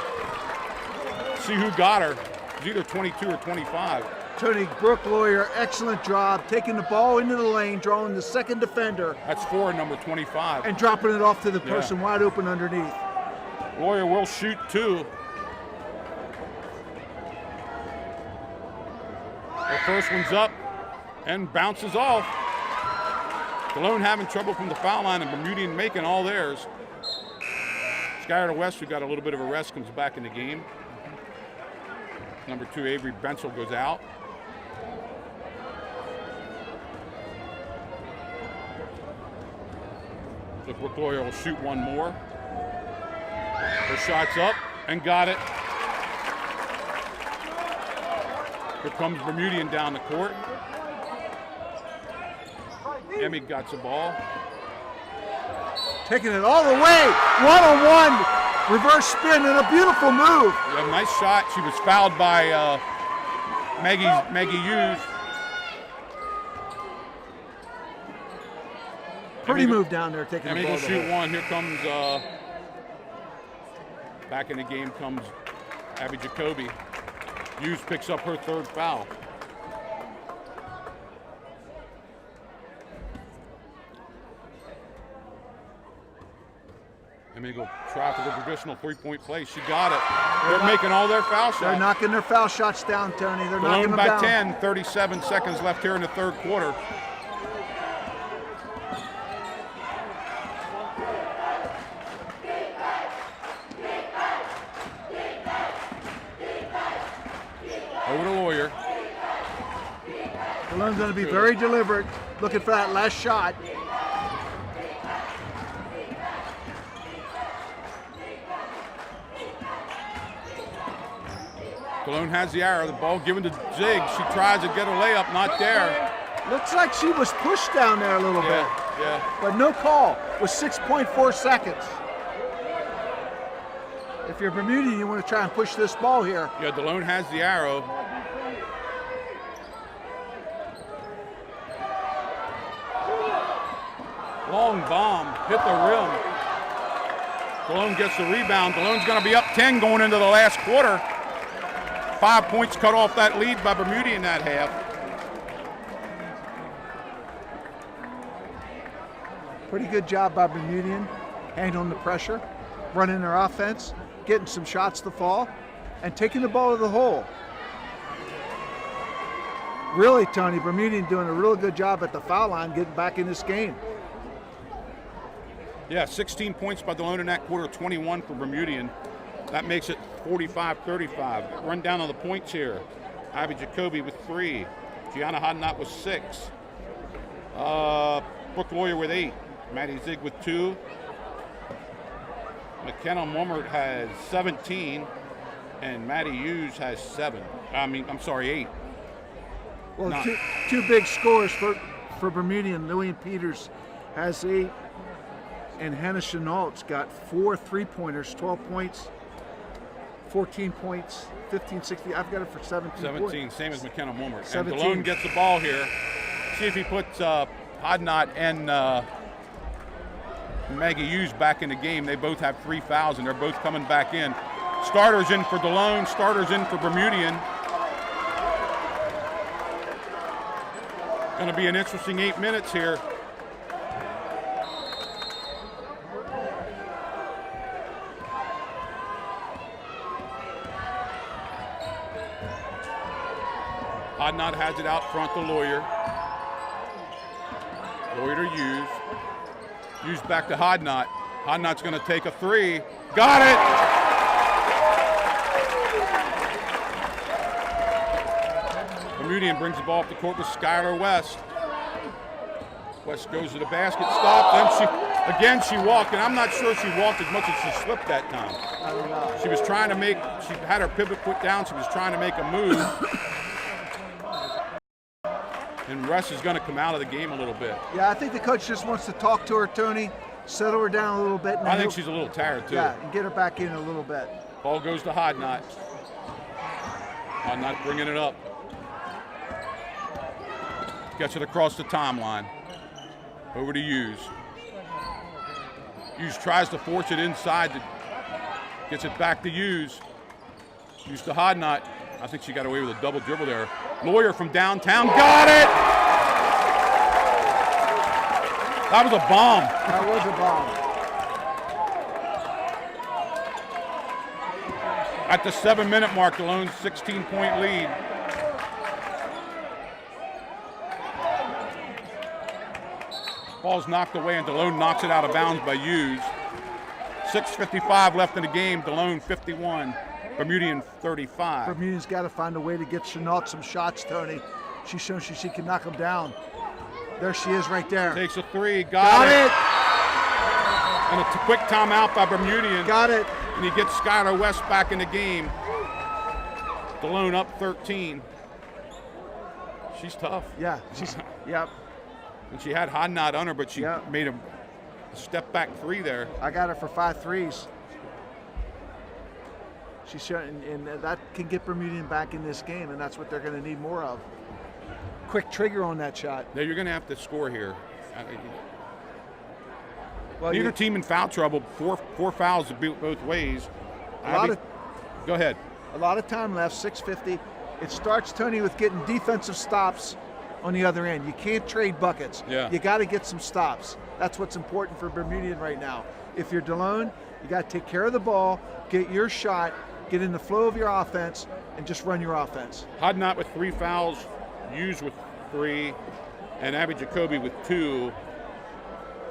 See who got her. It's either 22 or 25. Tony, Brooke Lawyer, excellent job, taking the ball into the lane, drawing the second defender. That's for number 25. And dropping it off to the person wide open underneath. Lawyer will shoot 2. The first one's up and bounces off. Delone having trouble from the foul line, and Bermudian making all theirs. Skylar West, who got a little bit of a rest, comes back in the game. Number 2, Avery Bensel, goes out. So Brooke Lawyer will shoot one more. Her shot's up and got it. Here comes Bermudian down the court. Emmy got the ball. Taking it all the way, one-on-one, reverse spin, and a beautiful move. Yeah, nice shot. She was fouled by Maggie Hughes. Pretty move down there, taking the ball. Emmy will shoot one. Here comes, back in the game comes Abby Jacoby. Hughes picks up her 3rd foul. Emmy will try for the traditional 3-point play. She got it. They're making all their foul shots. They're knocking their foul shots down, Tony. They're knocking them by down. 10, 37 seconds left here in the third quarter. Over to Lawyer. Dalone's going to be very deliberate, looking for that last shot. Delone has the arrow, the ball given to Zig. She tries to get a layup, not there. Looks like she was pushed down there a little bit. Yeah. But no call with 6.4 seconds. If you're Bermudian, you want to try and push this ball here. Yeah, Delone has the arrow. Long bomb, hit the rim. Delone gets the rebound. Dalone's going to be up 10 going into the last quarter. 5 points cut off that lead by Bermudian that half. Pretty good job by Bermudian, handling the pressure, running their offense, getting some shots to fall, and taking the ball to the hole. Really, Tony, Bermudian doing a real good job at the foul line, getting back in this game. Yeah, 16 points by Delone in that quarter, 21 for Bermudian. That makes it 45-35. Run down on the points here. Ivy Jacoby with 3. Gianna Hodnott with 6. Brooke Lawyer with 8. Maddie Zig with 2. McKenna Mummert has 17, and Maddie Hughes has 8. Well, No. two big scores for Bermudian. Lillian Peters has 8, and Hannah Chenault's got 4 3-pointers, 12 points, 14 points, 15, 16. I've got it for 17 points. Same as McKenna Mummert. 17. And Delone gets the ball here. See if he puts Hodnott and Maggie Hughes back in the game. They both have 3 fouls, and they're both coming back in. Starters in for Delone, starters in for Bermudian. Going to be an interesting 8 minutes here. Hodnott has it out front to Lawyer. Lawyer to Hughes. Hughes back to Hodnott. Hodnott's going to take a 3. Got it! Bermudian brings the ball up the court with Skylar West. West goes to the basket, stops, and she walked, and I'm not sure she walked as much as she slipped that time. I don't know. She was trying to she had her pivot foot down, she was trying to make a move. And Russ is going to come out of the game a little bit. Yeah, I think the coach just wants to talk to her, Tony, settle her down a little bit. And I think she's a little tired too. Yeah, and get her back in a little bit. Ball goes to Hodnott. Hodnott bringing it up. Gets it across the timeline. Over to Hughes. Hughes tries to force it inside. Gets it back to Hughes. Hughes to Hodnott. I think she got away with a double dribble there. Lawyer from downtown. Got it! That was a bomb. That was a bomb. At the 7-minute mark, Delone's 16-point lead. Ball's knocked away, and Delone knocks it out of bounds by Hughes. 6:55 left in the game. Delone 51, Bermudian 35. Bermudian's got to find a way to get Chenault some shots, Tony. She's shown she can knock them down. There she is right there. Takes a 3, got it. And a quick timeout by Bermudian. Got it. And he gets Skylar West back in the game. Delone up 13. She's tough. Yeah, yep. And she had Hodnott on her, but she Yeah. made a step back 3 there. I got her for 5 threes. She's showing, and that can get Bermudian back in this game, and that's what they're going to need more of. Quick trigger on that shot. Now you're going to have to score here. Well, Neither team in foul trouble. Four fouls both ways. Go ahead. A lot of time left. 6:50. It starts, Tony, with getting defensive stops on the other end. You can't trade buckets. Yeah. You got to get some stops. That's what's important for Bermudian right now. If you're Delone, you got to take care of the ball, get your shot, get in the flow of your offense, and just run your offense. Hodnott with 3 fouls, Hughes with 3, and Abby Jacoby with 2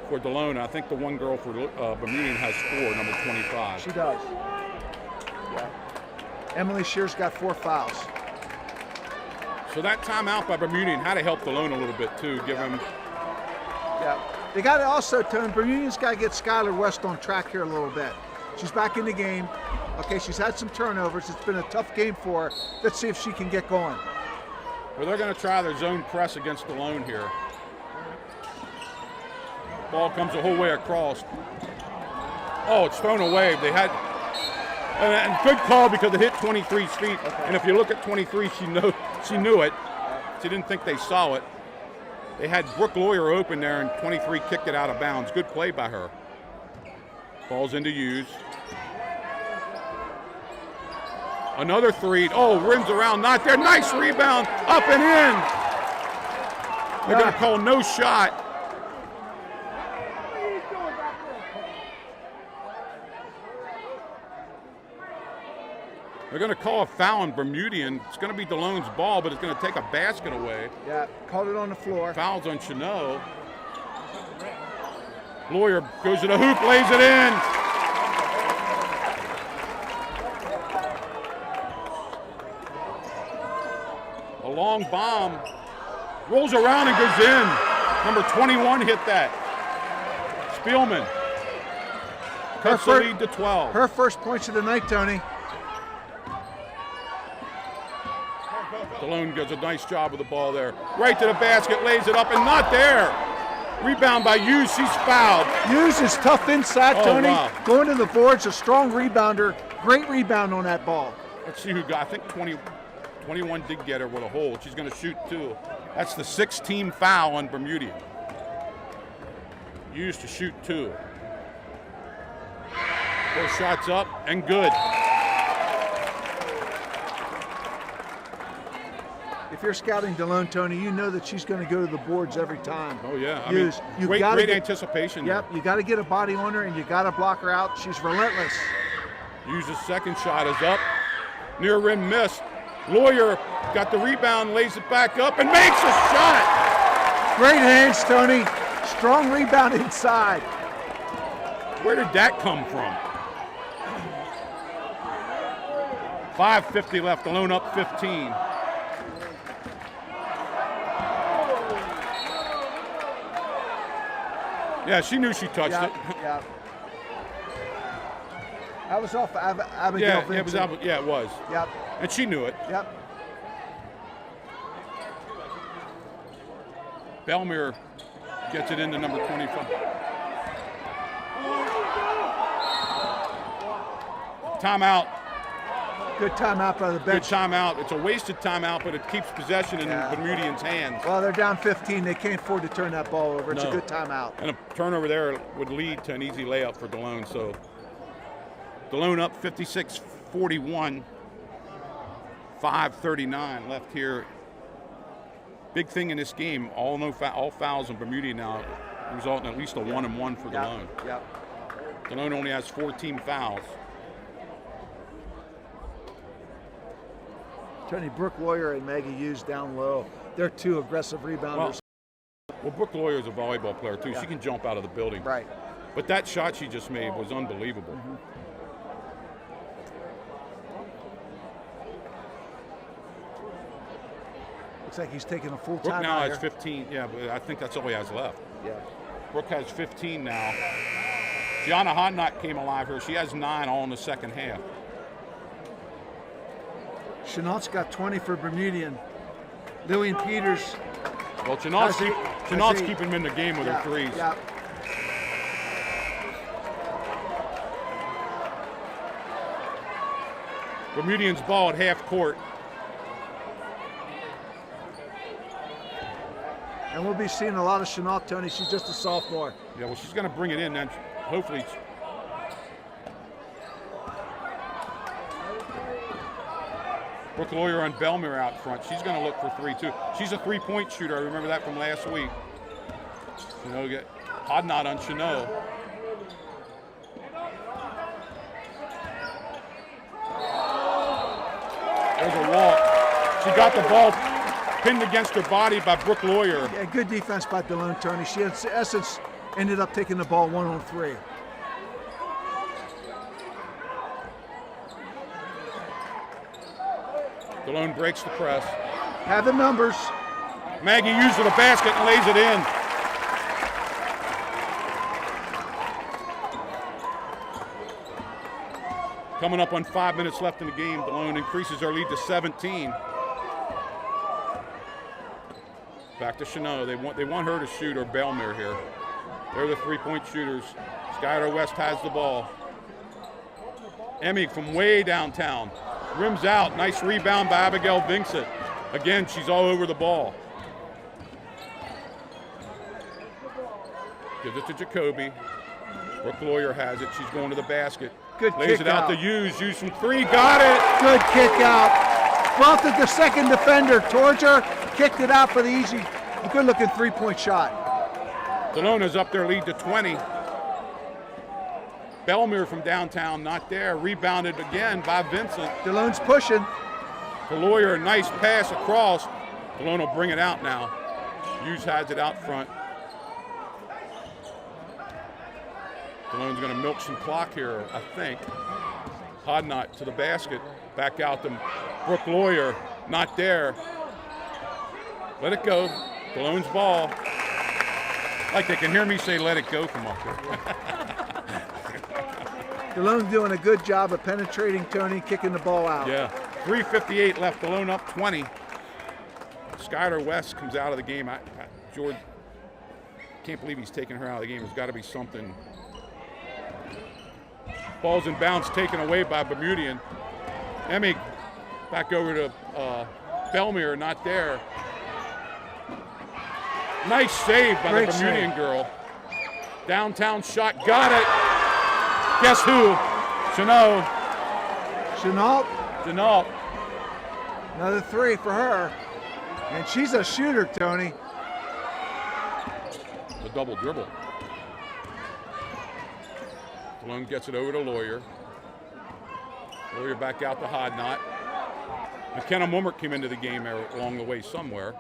for Delone. I think the one girl for Bermudian has 4, number 25. She does. Yeah. Emily Shear's got 4 fouls. So that timeout by Bermudian had to help Delone a little bit too, give him. Yeah. They got to also, Tony, Bermudian's got to get Skylar West on track here a little bit. She's back in the game. Okay, she's had some turnovers. It's been a tough game for her. Let's see if she can get going. Well, they're going to try their zone press against Delone here. Ball comes the whole way across. Oh, it's thrown away. They had, and good call because it hit 23's feet. Okay. And if you look at 23, she knew it. She didn't think they saw it. They had Brooke Lawyer open there, and 23 kicked it out of bounds. Good play by her. Falls into Hughes. Another 3. Oh, rims around, not there. Nice rebound, up and in. They're going to call no shot. They're going to call a foul on Bermudian. It's going to be Delone's ball, but it's going to take a basket away. Yeah, called it on the floor. Fouls on Chenault. Lawyer goes to the hoop, lays it in. A long bomb. Rolls around and goes in. Number 21 hit that. Spielman cuts the lead to 12. Her first points of the night, Tony. Delone does a nice job with the ball there. Right to the basket, lays it up, and not there. Rebound by Hughes, she's fouled. Hughes is tough inside, Oh, Tony. wow. Going to the boards, a strong rebounder. Great rebound on that ball. Let's see who got, I think 21 did get her with a hold. She's gonna shoot 2. That's the 6th-team foul on Bermudian. Hughes to shoot 2. 4 shots up and good. If you're scouting Delone, Tony, you know that she's going to go to the boards every time. Oh yeah, I Hughes, mean, great anticipation. Yep, you got to get a body on her and you got to block her out. She's relentless. Hughes' second shot is up. Near rim miss. Lawyer got the rebound, lays it back up, and makes a shot. Great hands, Tony. Strong rebound inside. Where did that come from? 5:50 left, Delone up 15. Yeah, she knew she touched it. Yeah. That was off Abigail Yeah, Vincent. it was. Yep. And she knew it. Yep. Belmere gets it into number 25. Timeout. Good timeout by the Good bench. timeout. It's a wasted timeout, but it keeps possession in Bermudian's hands. Well, they're down 15. They can't afford to turn that ball over. It's a No. good timeout. And a turnover there would lead to an easy layup for Delone. So Delone up 56-41. 5:39 left here. Big thing in this game, all fouls on Bermudian now, resulting in at least a 1-and-1 for Delone. Yep. Delone only has 14 fouls. Tony, Brooke Lawyer and Maggie Hughes down low. They're 2 aggressive rebounders. Well, Brooke Lawyer's a volleyball player too. She can jump out of the building. Right. But that shot she just made was unbelievable. Looks like he's taking a full Brooke time now out has here. 15. Yeah, but I think that's all he has left. Yeah. Brooke has 15 now. Gianna Hodnott came alive here. She has 9 all in the second half. Chenault's got 20 for Bermudian. Lillian Peters. Well, Chenault's has eight. keeping him in the game with her threes. Yeah. Bermudian's ball at half court. And we'll be seeing a lot of Chenault, Tony. She's just a sophomore. Yeah, well, she's going to bring it in then. Hopefully. Brooke Lawyer on Belmere out front. She's going to look for 3 too. She's a 3-point shooter. I remember that from last week. Get Hodnott on Chenault. There's a walk. She got the ball pinned against her body by Brooke Lawyer. Yeah, good defense by Delone, Tony. She, in essence, ended up taking the ball 1-on-3. Delone breaks the press. Have the numbers. Maggie Hughes to the basket and lays it in. Coming up on 5 minutes left in the game, Delone increases their lead to 17. Back to Chenault. They want her to shoot, or Belmere here. They're the 3-point shooters. Skylar West has the ball. Emmy from way downtown. Rims out. Nice rebound by Abigail Vincent. Again, she's all over the ball. Gives it to Jacoby. Brooke Lawyer has it. She's going to the basket. Good Lays kick it out out. to Hughes. Hughes from 3. Got it. Good kick out. Brought the second defender towards her. Kicked it out for the easy, good-looking 3-point shot. Delone is up their lead to 20. Belmere from downtown, not there. Rebounded again by Vincent. Delone's pushing. The Lawyer, a nice pass across. Delone will bring it out now. Hughes has it out front. Delone's going to milk some clock here, I think. Hodnott to the basket. Back out to Brooke Lawyer. Not there. Let it go. Delone's ball. Like they can hear me say, let it go from up here. Delone doing a good job of penetrating Tony, kicking the ball out. Yeah, 3:58 left, Delone up 20. Skylar West comes out of the game. George, can't believe he's taking her out of the game. There's got to be something. Ball's in bounds, taken away by Bermudian. Emig back over to Belmere, not there. Nice save by Great the Bermudian save. girl. Downtown shot, got it. Guess who? Chanel. Chenault, another 3 for her. And she's a shooter, Tony. The double dribble. Delone gets it over to Lawyer. Lawyer back out to Hodnott. McKenna Mummert came into the game along the way somewhere.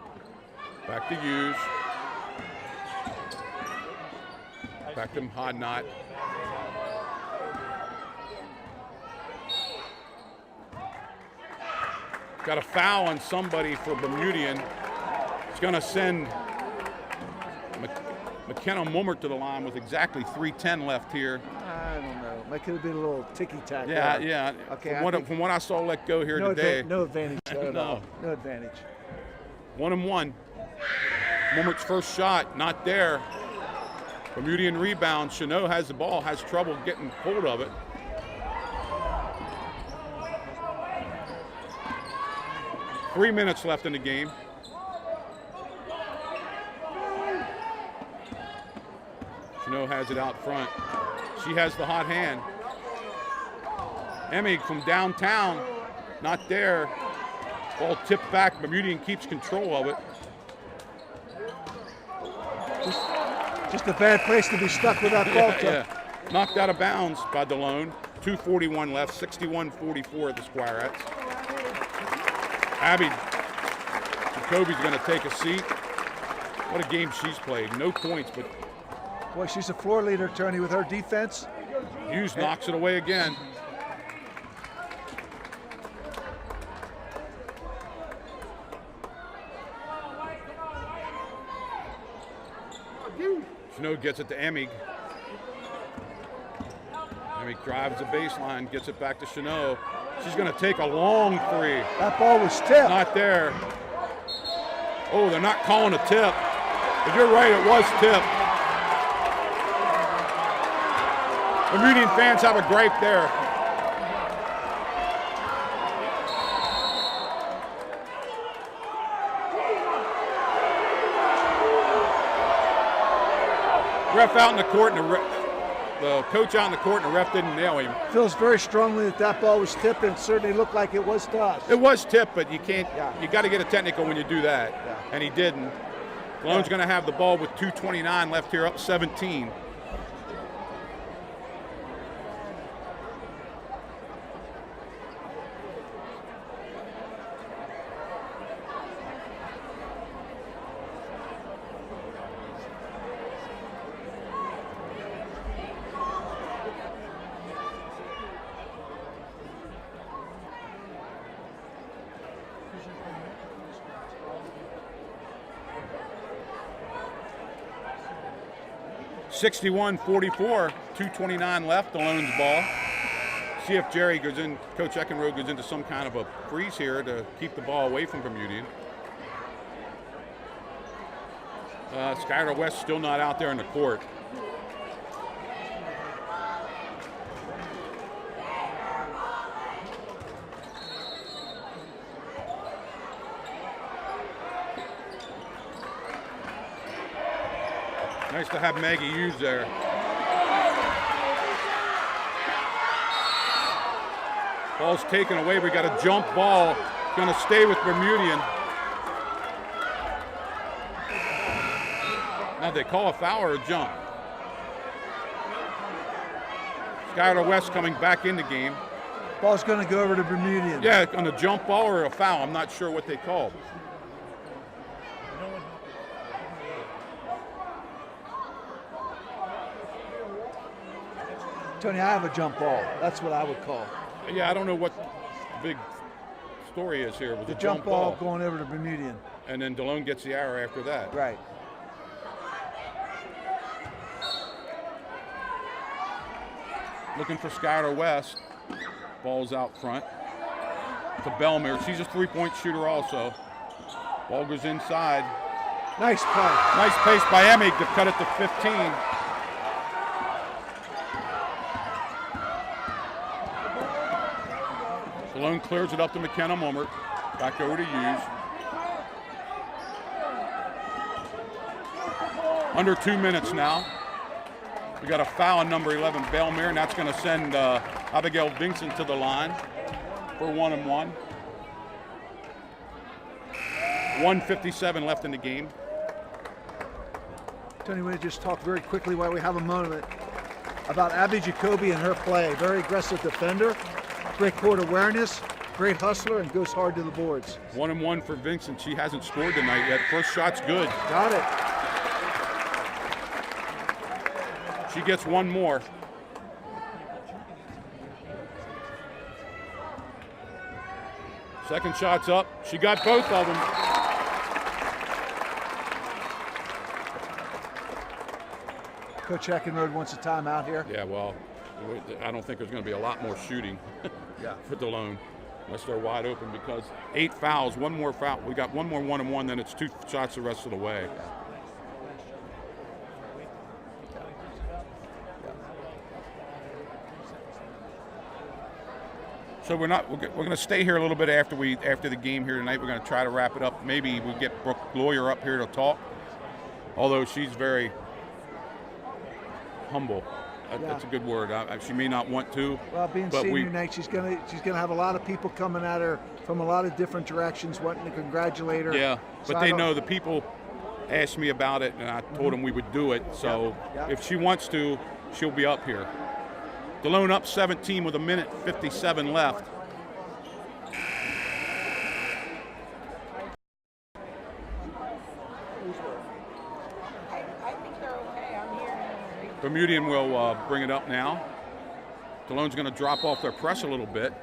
Back to Hughes. Back to Hodnott. Got a foul on somebody for Bermudian. It's going to send McKenna Mummert to the line with exactly 3:10 left here. I don't know. That could have been a little ticky-tack. Yeah, there. yeah. Okay, From what I saw let go here no today. no advantage there at No. all. No advantage. 1-1. Mummert's first shot, not there. Bermudian rebound. Chanot has the ball, has trouble getting hold of it. Three minutes left in the game. Chanot has it out front. She has the hot hand. Emig from downtown, not there. Ball tipped back. Bermudian keeps control of it. Just a bad place to be stuck with that ball. Yeah. Knocked out of bounds by Delone. 2:41 left, 61-44 at the Squirettes. Abby Jacoby's going to take a seat. What a game she's played. No points, but Boy, she's a floor leader, Tony, with her defense. Hughes knocks it away again. Chanot gets it to Emig. Emig drives the baseline, gets it back to Chanot. She's going to take a long three. That ball was tipped. Not there. Oh, they're not calling a tip. But you're right, it was tipped. Bermudian fans have a gripe there. Ref out in the court, and the coach out in the court, and the ref didn't nail him. Feels very strongly that that ball was tipped, and it certainly looked like it was to us. It was tipped, but you can't. Yeah. You got to get a technical when you do that, and he didn't. Dalone's going to have the ball with 2:29 left here, up 17. (61-44), 2:29 left. Dalone's ball. See if Jerry goes in. Coach Eckenrode goes into some kind of a freeze here to keep the ball away from Bermudian. Skylar West still not out there in the court. Nice to have Maggie Hughes there. Ball's taken away. We got a jump ball. Going to stay with Bermudian. Now they call a foul or a jump. Skylar West coming back in the game. Ball's going to go over to Bermudian. Yeah, on a jump ball or a foul. I'm not sure what they called. Tony, I have a jump ball. That's what I would call. Yeah, I don't know what the big story is here. It was The a jump ball going over to Bermudian. And then Delone gets the arrow after that. Right. looking for Skylar West. Ball's out front to Belmere. She's a three-point shooter also. Ball goes inside. Nice play. Nice pace by Emig to cut it to 15. Delone clears it up to McKenna Mummert. Back over to Hughes. Under 2 minutes now. We got a foul on number 11, Belmere, and that's going to send Abigail Vincent to the line for 1-and-1. 1:57 left in the game. Tony, we just talk very quickly while we have a moment about Abby Jacoby and her play. Very aggressive defender, great court awareness, great hustler, and goes hard to the boards. 1-and-1 for Vincent. She hasn't scored tonight yet. First shot's good. Got it. She gets one more. Second shot's up. She got both of them. Coach Heckenroad wants a timeout here. Yeah, well, I don't think there's going to be a lot more shooting for Delone unless they're wide open because 8 fouls, one more foul. We got one more 1-and-1, then it's 2 shots the rest of the way. So we're going to stay here a little bit after the game here tonight. We're going to try to wrap it up. Maybe we get Brooke Lawyer up here to talk, although she's very humble. That's a good word. She may not want to. Well, being senior night, she's gonna have a lot of people coming at her from a lot of different directions, wanting to congratulate her. Yeah, so but they know the people asked me about it, and I told them we would do it. So if she wants to, she'll be up here. Delone up 17 with 1:57 left. I think they're okay. I'm here. Bermudian will bring it up now. Delone's going to drop off their press a little bit.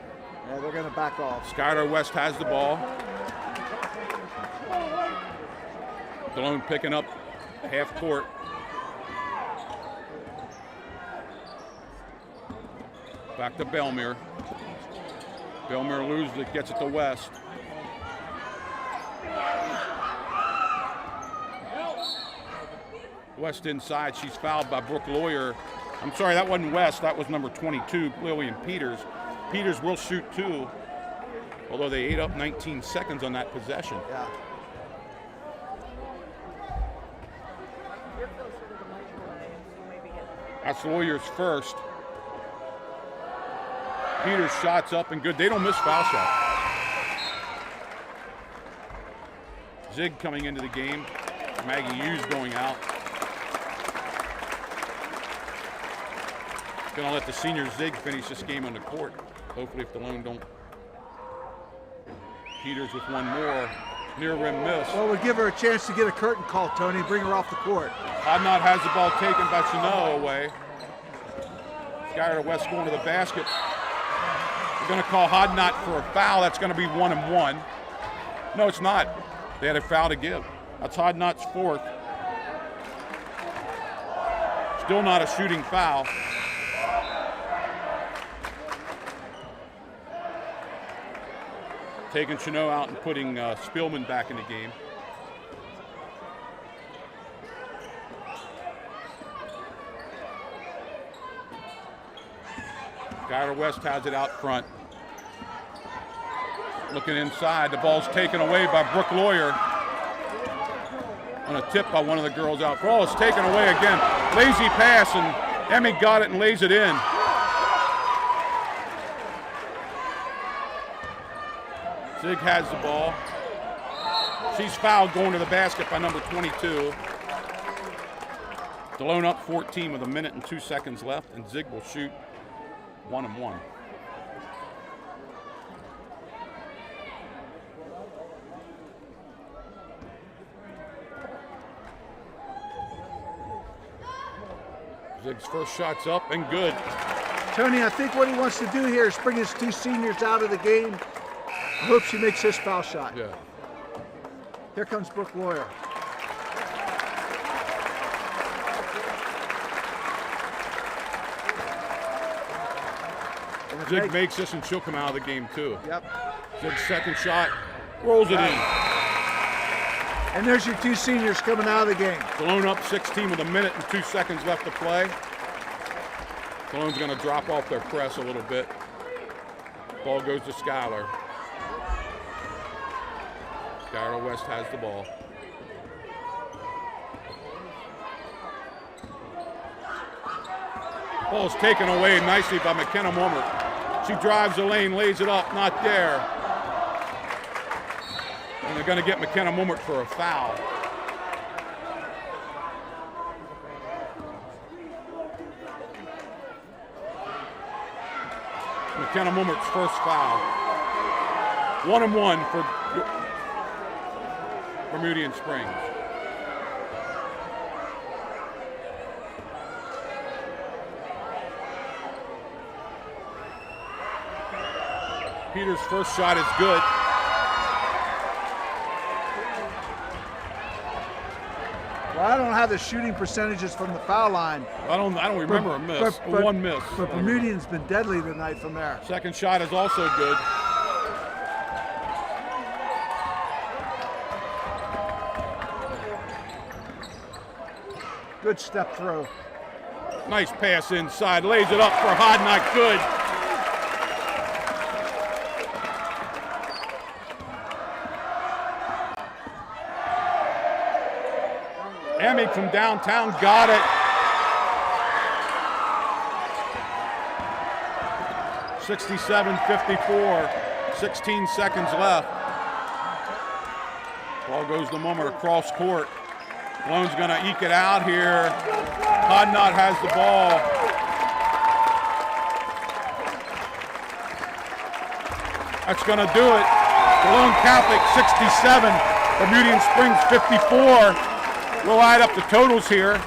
Yeah, they're going to back off. Skylar West has the ball. Delone picking up half court. Back to Belmere. Belmere loses it, gets it to West. West inside, she's fouled by Brooke Lawyer. I'm sorry, that wasn't West, that was number 22, Lillian Peters. Peters will shoot 2, although they ate up 19 seconds on that possession. Yeah. That's Lawyer's first. Peters shots up and good. They don't miss foul shot. Zig coming into the game. Maggie Hughes going out. Gonna let the senior Zig finish this game on the court. Hopefully if Delone don't. Peters with one more. Near rim miss. Well, we'll give her a chance to get a curtain call, Tony, bring her off the court. Hodnott has the ball taken by Chanel away. Skylar West going to the basket. We're going to call Hodnott for a foul. That's going to be 1-and-1. No, it's not. They had a foul to give. That's Hodnott's 4th. Still not a shooting foul. Taking Chanel out and putting Spielman back in the game. Skylar West has it out front. Looking inside, the ball's taken away by Brooke Lawyer. On a tip by one of the girls out front. Oh, it's taken away again. Lazy pass, and Emmy got it and lays it in. Zig has the ball. She's fouled going to the basket by number 22. Delone up 14 with 1:02 seconds left, and Zig will shoot 1-and-1. Zig's first shot's up and good. Tony, I think what he wants to do here is bring his 2 seniors out of the game. I hope she makes this foul shot. Yeah. Here comes Brooke Lawyer. Zig makes this, and she'll come out of the game too. Yep. Zig's second shot, rolls it in. And there's your two seniors coming out of the game. Delone up 16 with 1 minute and 2 seconds left to play. Delone's going to drop off their press a little bit. Ball goes to Skylar. Skylar West has the ball. Ball's taken away nicely by McKenna Mulmert. She drives the lane, lays it up, not there. And they're going to get McKenna Mulmert for a foul. McKenna Mulmert's first foul. 1-1 for Bermudian Springs. Peters' first shot is good. Well, I don't have the shooting percentages from the foul line. I don't remember a miss. One miss. But Bermudian's been deadly tonight from there. Second shot is also good. Good step throw. Nice pass inside. Lays it up for Hodnott. Good. Emmy from downtown got it. 67-54, 16 seconds left. Ball goes to Mulmert across court. Delone's gonna eke it out here. Hodnott has the ball. That's gonna do it. Delone Catholic 67, Bermudian Springs 54. We'll add up the totals here.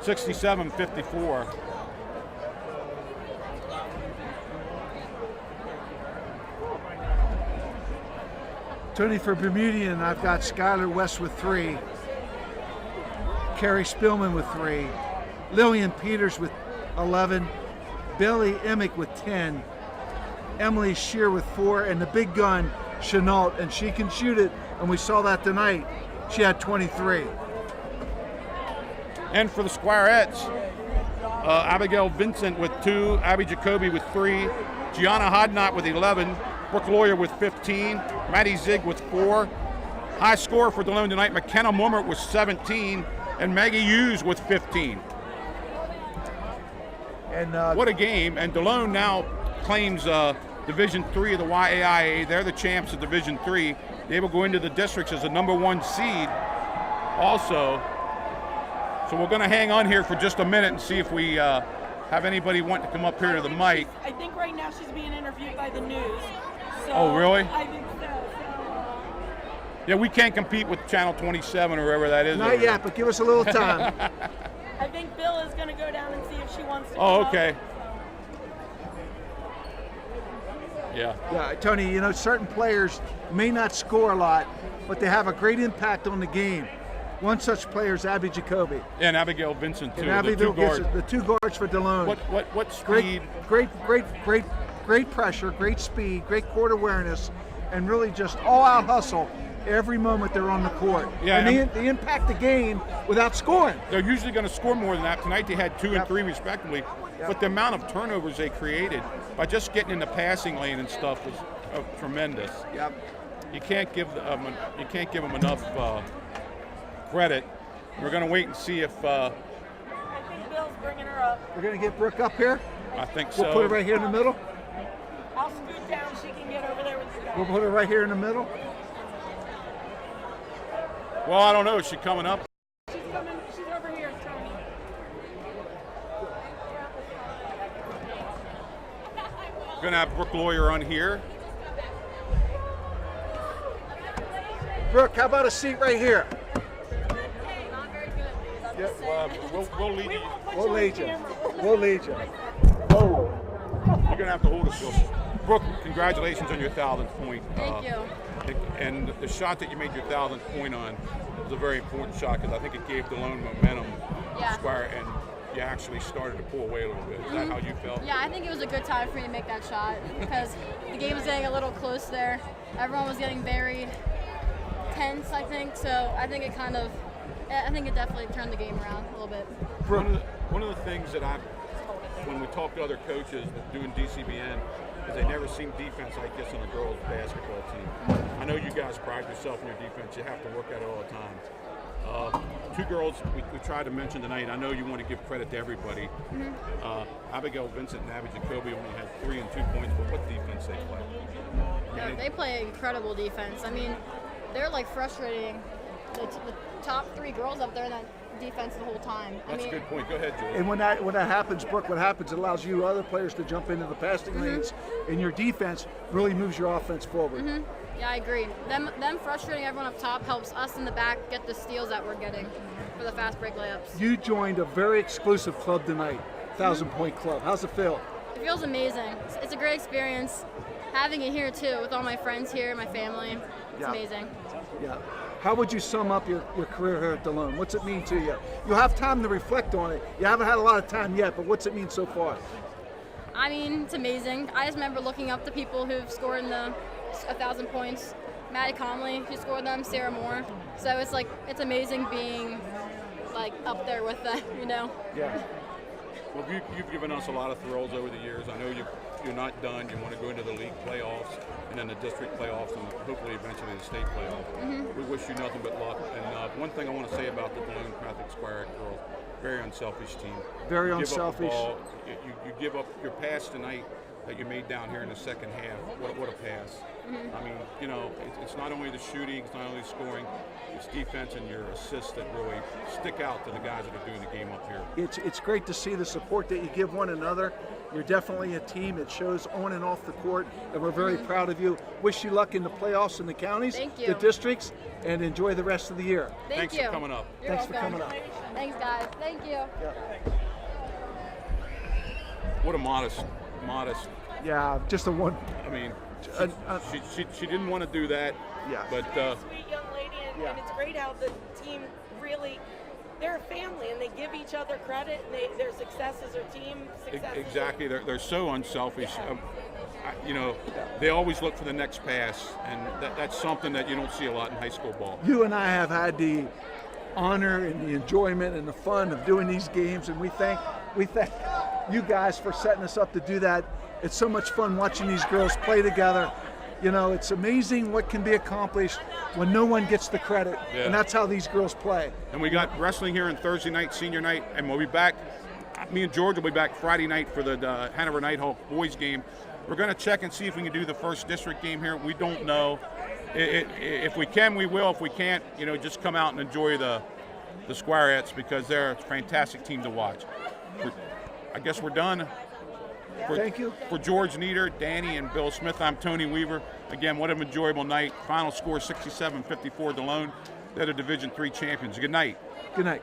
$67-54. Tony, for Bermudian, I've got Skylar West with 3. Carrie Spillman with 3. Lillian Peters with 11. Billy Emick with 10. Emily Shear with 4. And the big gun, Chenault, and she can shoot it. And we saw that tonight. She had 23. And for the Squirettes, Abigail Vincent with 2, Abby Jacoby with 3, Gianna Hodnott with 11, Brooke Lawyer with 15, Maddie Zig with 4. High score for Delone tonight, McKenna Mulmert with 17, and Maggie Hughes with 15. And what a game. And Delone now claims Division III of the YAIA. They're the champs of Division III. They will go into the districts as the #1 seed also. So we're going to hang on here for just a minute and see if we have anybody want to come up here to the mic. I think right now she's being interviewed by the news. So Oh, really? I think so. Yeah, we can't compete with Channel 27 or wherever that is. not yet, but give us a little time. I think Bill is going to go down and see if she wants to Oh, come up. okay. Yeah. Yeah, Tony, you know, certain players may not score a lot, but they have a great impact on the game. One such player is Abby Jacoby. And Abigail Vincent, too. And the Abbeville two gets guards. the 2 guards for Delone. What speed? Great pressure, great speed, great court awareness, and really just all-out hustle every moment they're on the court. Yeah, and they impact the game without scoring. They're usually going to score more than that. Tonight they had 2 and 3 respectively. Yep. But the amount of turnovers they created by just getting in the passing lane and stuff was tremendous. Yep. You can't give them enough credit. We're going to wait and see if I think Bill's bringing her up. We're going to get Brooke up here. I think so. We'll put her right here in the middle. I'll scoot down. She can get over there with you guys. We'll put her right here in the middle. Well, I don't know. Is she coming up? She's coming. She's over here, Tony. We're going to have Brooke Lawyer on here. Brooke, how about a seat right here? We'll lead you. We'll lead you. We'll lead you. You're gonna have to hold us, Bill. Brooke, congratulations on your 1,000th point. Thank you. And the shot that you made your 1,000th point on was a very important shot because I think it gave Delone momentum. Yeah. Squire, and you actually started to pull away a little bit. Is that how you felt? Yeah, I think it was a good time for me to make that shot because the game was getting a little close there. Everyone was getting very tense, I think. So I think it definitely turned the game around a little bit. One of the things that when we talk to other coaches doing DCBN, is they never seen defense like this on a girls basketball team. I know you guys pride yourself in your defense. You have to work at it all the time. Two girls we tried to mention tonight. I know you want to give credit to everybody. Abigail Vincent and Abby Jacoby only had 3 and 2 points, but what defense they play? Yeah, they play incredible defense. I mean, they're like frustrating the top 3 girls up there in that defense the whole time. That's a good point. Go ahead, Julie. And when that happens, Brooke, what happens, it allows you other players to jump into the passing lanes, and your defense really moves your offense forward. Yeah, I agree. Them frustrating everyone up top helps us in the back get the steals that we're getting for the fast break layups. You joined a very exclusive club tonight, 1,000-point club. How's it feel? It feels amazing. It's a great experience. Having it here too, with all my friends here, my family, it's amazing. Yeah. How would you sum up your career here at Delone? What's it mean to you? You'll have time to reflect on it. You haven't had a lot of time yet, but what's it mean so far? I mean, it's amazing. I just remember looking up the people who've scored in the 1,000 points. Maddie Conley, who scored them, Sarah Moore. So it's like, it's amazing being like up there with them, you know? Yeah. Well, you've given us a lot of thrills over the years. I know you're not done. You want to go into the league playoffs and then the district playoffs and hopefully eventually the state playoffs. We wish you nothing but luck. And one thing I want to say about the Delone Catholic Squire girls, very unselfish team. Very You unselfish. give up the ball, you give up your pass tonight that you made down here in the second half. What a pass. I mean, you know, it's not only the shooting, it's not only scoring, it's defense and your assists that really stick out to the guys that are doing the game up here. It's great to see the support that you give one another. You're definitely a team. It shows on and off the court, and we're very proud of you. Wish you luck in the playoffs in the counties, Thank you. the districts, and enjoy the rest of the year. Thank Thanks you. for coming up. You're Thanks for welcome. coming up. Thanks, guys. Thank you. What a modest. Yeah, just a one. I mean, she didn't want to do that. Yeah. But Sweet young lady, and it's great how the team really, they're a family and they give each other credit, and their successes are team successes. exactly, they're so unselfish. You know, they always look for the next pass, and that's something that you don't see a lot in high school ball. You and I have had the honor and the enjoyment and the fun of doing these games, and we thank you guys for setting us up to do that. It's so much fun watching these girls play together. You know, it's amazing what can be accomplished when no one gets the credit, and that's how these girls play. And we got wrestling here on Thursday night, senior night, and we'll be back. Me and George will be back Friday night for the Hanover Nighthawk boys game. We're going to check and see if we can do the first district game here. We don't know. If we can, we will. If we can't, you know, just come out and enjoy the Squirettes because they're a fantastic team to watch. I guess we're done. Thank you. For George Nieder, Danny, and Bill Smith, I'm Tony Weaver. Again, what an enjoyable night. Final score 67-54 Delone. They're the Division III champions. Good night. Good night.